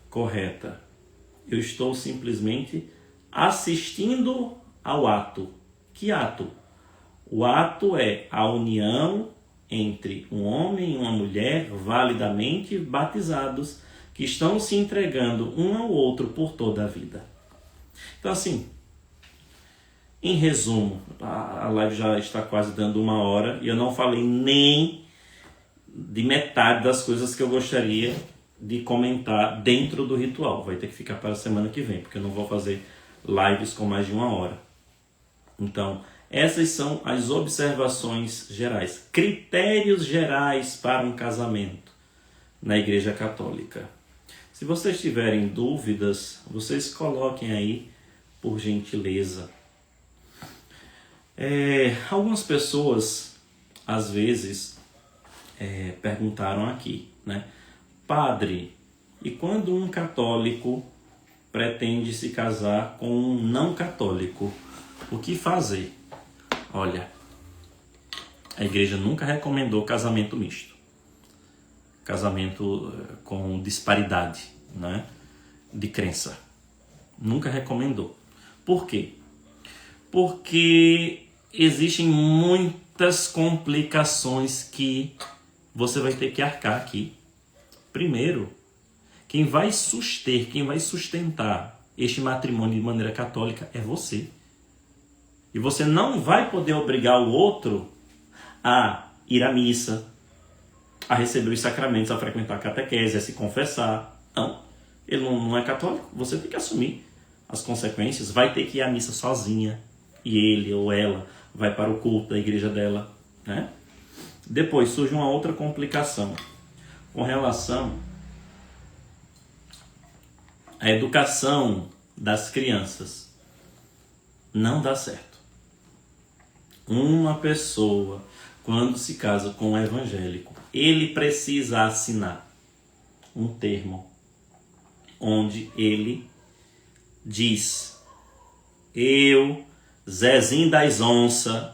correta. Eu estou simplesmente assistindo ao ato. Que ato? O ato é a união entre um homem e uma mulher validamente batizados, que estão se entregando um ao outro por toda a vida. Então, assim, em resumo, a live já está quase dando 1 hora e eu não falei nem de metade das coisas que eu gostaria de comentar dentro do ritual. Vai ter que ficar para a semana que vem, porque eu não vou fazer lives com mais de 1 hora. Então, essas são as observações gerais, critérios gerais para um casamento na Igreja Católica. Se vocês tiverem dúvidas, vocês coloquem aí, por gentileza. Algumas pessoas, às vezes, perguntaram aqui, né? Padre, e quando um católico pretende se casar com um não católico, o que fazer? Olha, a igreja nunca recomendou casamento misto. Casamento com disparidade, né, de crença. Nunca recomendou. Por quê? Porque existem muitas complicações que você vai ter que arcar aqui. Primeiro, quem vai sustentar este matrimônio de maneira católica é você. E você não vai poder obrigar o outro a ir à missa, a receber os sacramentos, a frequentar a catequese, a se confessar. Não, ele não é católico, você tem que assumir as consequências, vai ter que ir à missa sozinha, e ele ou ela vai para o culto da igreja dela, né? Depois surge uma outra complicação com relação à educação das crianças. Não dá certo. Uma pessoa, quando se casa com um evangélico, ele precisa assinar um termo onde ele diz: eu, Zezinho das Onças,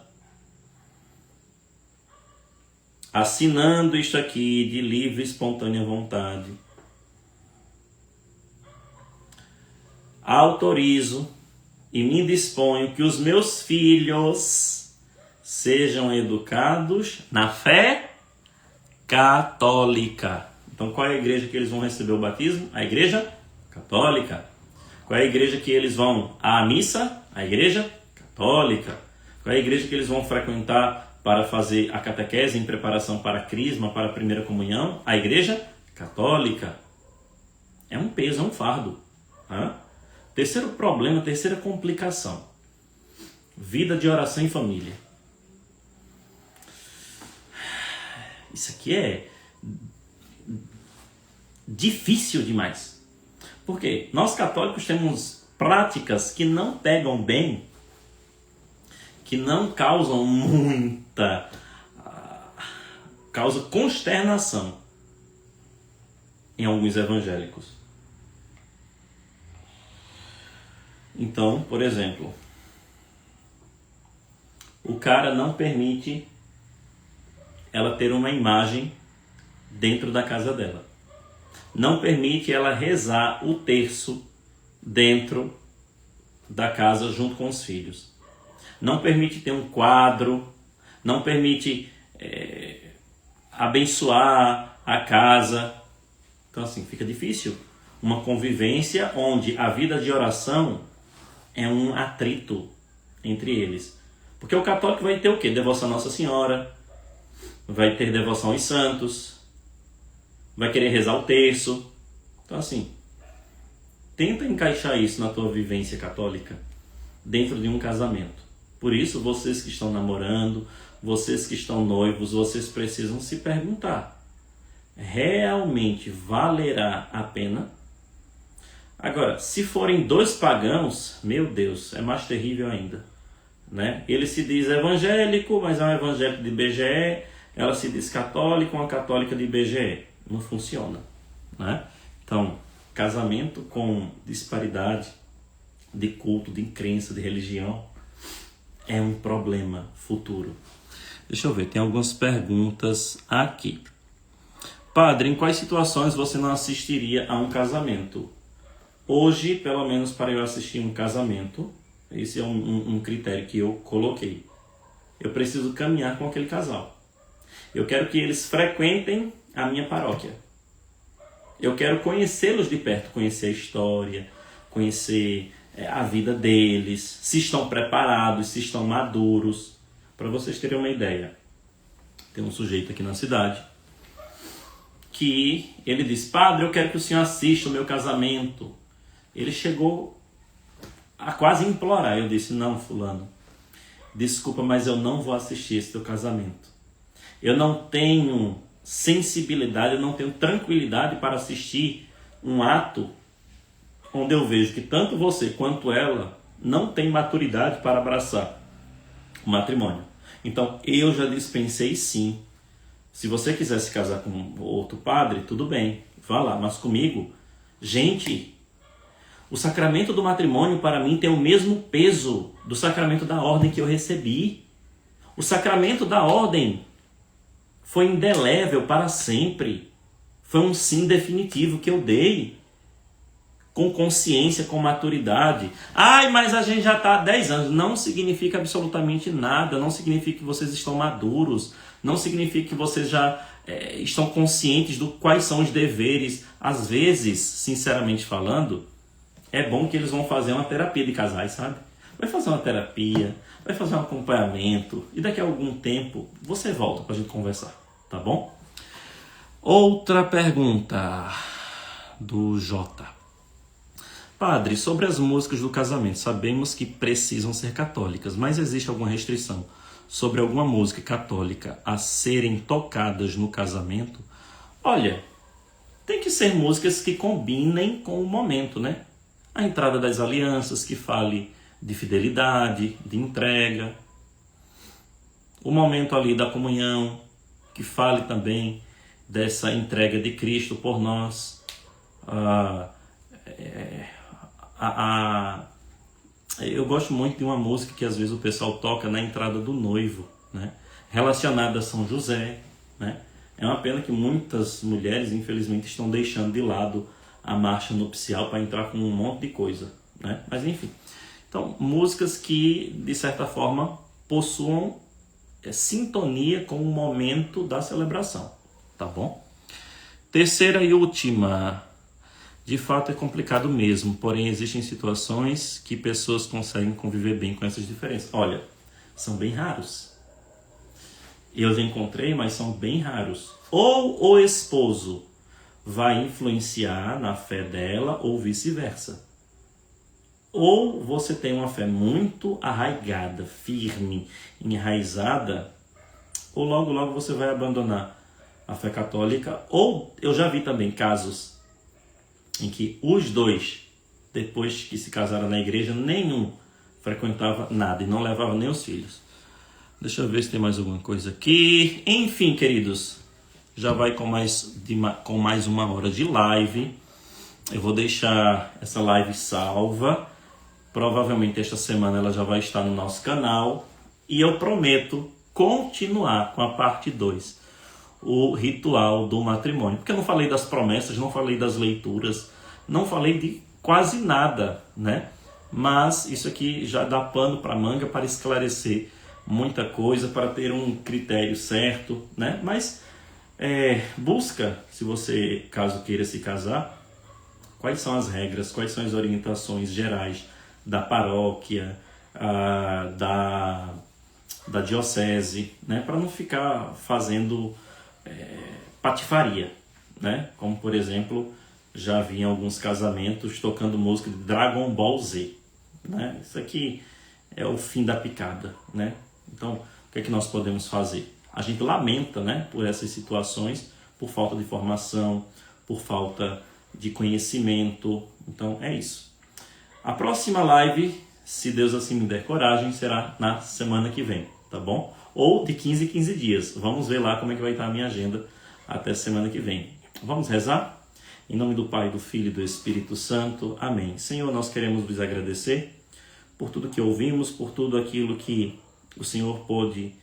assinando isto aqui de livre e espontânea vontade, autorizo e me disponho que os meus filhos sejam educados na fé católica. Então, qual é a igreja que eles vão receber o batismo? A igreja católica. Qual é a igreja que eles vão à missa? A igreja católica. Qual é a igreja que eles vão frequentar para fazer a catequese em preparação para a crisma, para a primeira comunhão? A igreja católica. É um peso, é um fardo. Terceiro problema, terceira complicação. Vida de oração em família. Isso aqui é difícil demais. Por quê? Nós católicos temos práticas que não pegam bem, que não causam causa consternação em alguns evangélicos. Então, por exemplo, o cara não permite ela ter uma imagem dentro da casa dela. Não permite ela rezar o terço dentro da casa junto com os filhos. Não permite ter um quadro, não permite abençoar a casa. Então assim, fica difícil uma convivência onde a vida de oração é um atrito entre eles. Porque o católico vai ter o quê? Devoção a Nossa Senhora, vai ter devoção aos santos, vai querer rezar o terço. Então assim, tenta encaixar isso na tua vivência católica dentro de um casamento. Por isso, vocês que estão namorando, vocês que estão noivos, vocês precisam se perguntar: realmente valerá a pena? Agora, se forem dois pagãos, meu Deus, é mais terrível ainda, né? Ele se diz evangélico, mas é um evangélico de IBGE, ela se diz católica, uma católica de IBGE. Não funciona, né? Então, casamento com disparidade de culto, de crença, de religião, é um problema futuro. Deixa eu ver, tem algumas perguntas aqui. Padre, em quais situações você não assistiria a um casamento? Hoje, pelo menos para eu assistir um casamento, esse é um critério que eu coloquei. Eu preciso caminhar com aquele casal. Eu quero que eles frequentem a minha paróquia. Eu quero conhecê-los de perto, conhecer a história, conhecer a vida deles, se estão preparados, se estão maduros. Para vocês terem uma ideia, tem um sujeito aqui na cidade que ele disse: padre, eu quero que o senhor assista o meu casamento. Ele chegou a quase implorar. Eu disse: não, fulano, desculpa, mas eu não vou assistir esse teu casamento. Eu não tenho sensibilidade, eu não tenho tranquilidade para assistir um ato onde eu vejo que tanto você quanto ela não tem maturidade para abraçar o matrimônio. Então, eu já dispensei sim. Se você quiser se casar com outro padre, tudo bem, vá lá. Mas comigo, gente, o sacramento do matrimônio para mim tem o mesmo peso do sacramento da ordem que eu recebi. O sacramento da ordem foi indelével para sempre. Foi um sim definitivo que eu dei. Com consciência, com maturidade. Ai, mas a gente já está há 10 anos. Não significa absolutamente nada. Não significa que vocês estão maduros. Não significa que vocês já estão conscientes do quais são os deveres. Às vezes, sinceramente falando, é bom que eles vão fazer uma terapia de casais, sabe? Vai fazer uma terapia, vai fazer um acompanhamento. E daqui a algum tempo, você volta para a gente conversar. Tá bom? Outra pergunta do Jota. Padre, sobre as músicas do casamento, sabemos que precisam ser católicas, mas existe alguma restrição sobre alguma música católica a serem tocadas no casamento? Olha, tem que ser músicas que combinem com o momento, né? A entrada das alianças, que fale de fidelidade, de entrega. O momento ali da comunhão, que fale também dessa entrega de Cristo por nós. Eu gosto muito de uma música que às vezes o pessoal toca na entrada do noivo, né? Relacionada a São José, né? É uma pena que muitas mulheres, infelizmente, estão deixando de lado a marcha nupcial para entrar com um monte de coisa, né? Mas enfim. Então, músicas que, de certa forma, possuam sintonia com o momento da celebração, tá bom? Terceira e última. De fato é complicado mesmo, porém existem situações que pessoas conseguem conviver bem com essas diferenças. Olha, são bem raros. Eu já encontrei, mas são bem raros. Ou o esposo vai influenciar na fé dela, ou vice-versa. Ou você tem uma fé muito arraigada, firme, enraizada, ou logo logo você vai abandonar a fé católica. Ou eu já vi também casos em que os dois, depois que se casaram na igreja, nenhum frequentava nada e não levava nem os filhos. Deixa eu ver se tem mais alguma coisa aqui. Enfim, queridos, já vai com mais uma hora de live. Eu vou deixar essa live salva. Provavelmente esta semana ela já vai estar no nosso canal. E eu prometo continuar com a parte 2. O ritual do matrimônio. Porque eu não falei das promessas, não falei das leituras, não falei de quase nada, né? Mas isso aqui já dá pano para manga para esclarecer muita coisa, para ter um critério certo, né? Mas busca, se você, caso queira se casar, quais são as regras, quais são as orientações gerais da paróquia, da diocese, né? Para não ficar fazendo patifaria, né? Como por exemplo, já vi em alguns casamentos tocando música de Dragon Ball Z, né? Isso aqui é o fim da picada, né? Então, o que é que nós podemos fazer? A gente lamenta, né, por essas situações, por falta de formação, por falta de conhecimento. Então é isso. A próxima live, se Deus assim me der coragem, será na semana que vem, tá bom? Ou de 15 em 15 dias. Vamos ver lá como é que vai estar a minha agenda até semana que vem. Vamos rezar? Em nome do Pai, do Filho e do Espírito Santo. Amém. Senhor, nós queremos vos agradecer por tudo que ouvimos, por tudo aquilo que o Senhor pôde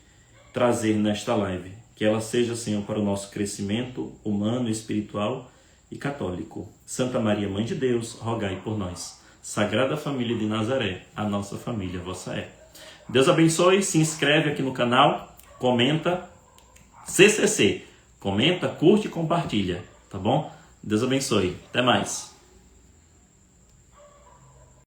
trazer nesta live. Que ela seja, Senhor, para o nosso crescimento humano, espiritual e católico. Santa Maria, Mãe de Deus, rogai por nós. Sagrada Família de Nazaré, a nossa família vossa é. Deus abençoe, se inscreve aqui no canal, comenta, CCC, comenta, curte e compartilha, tá bom? Deus abençoe, até mais.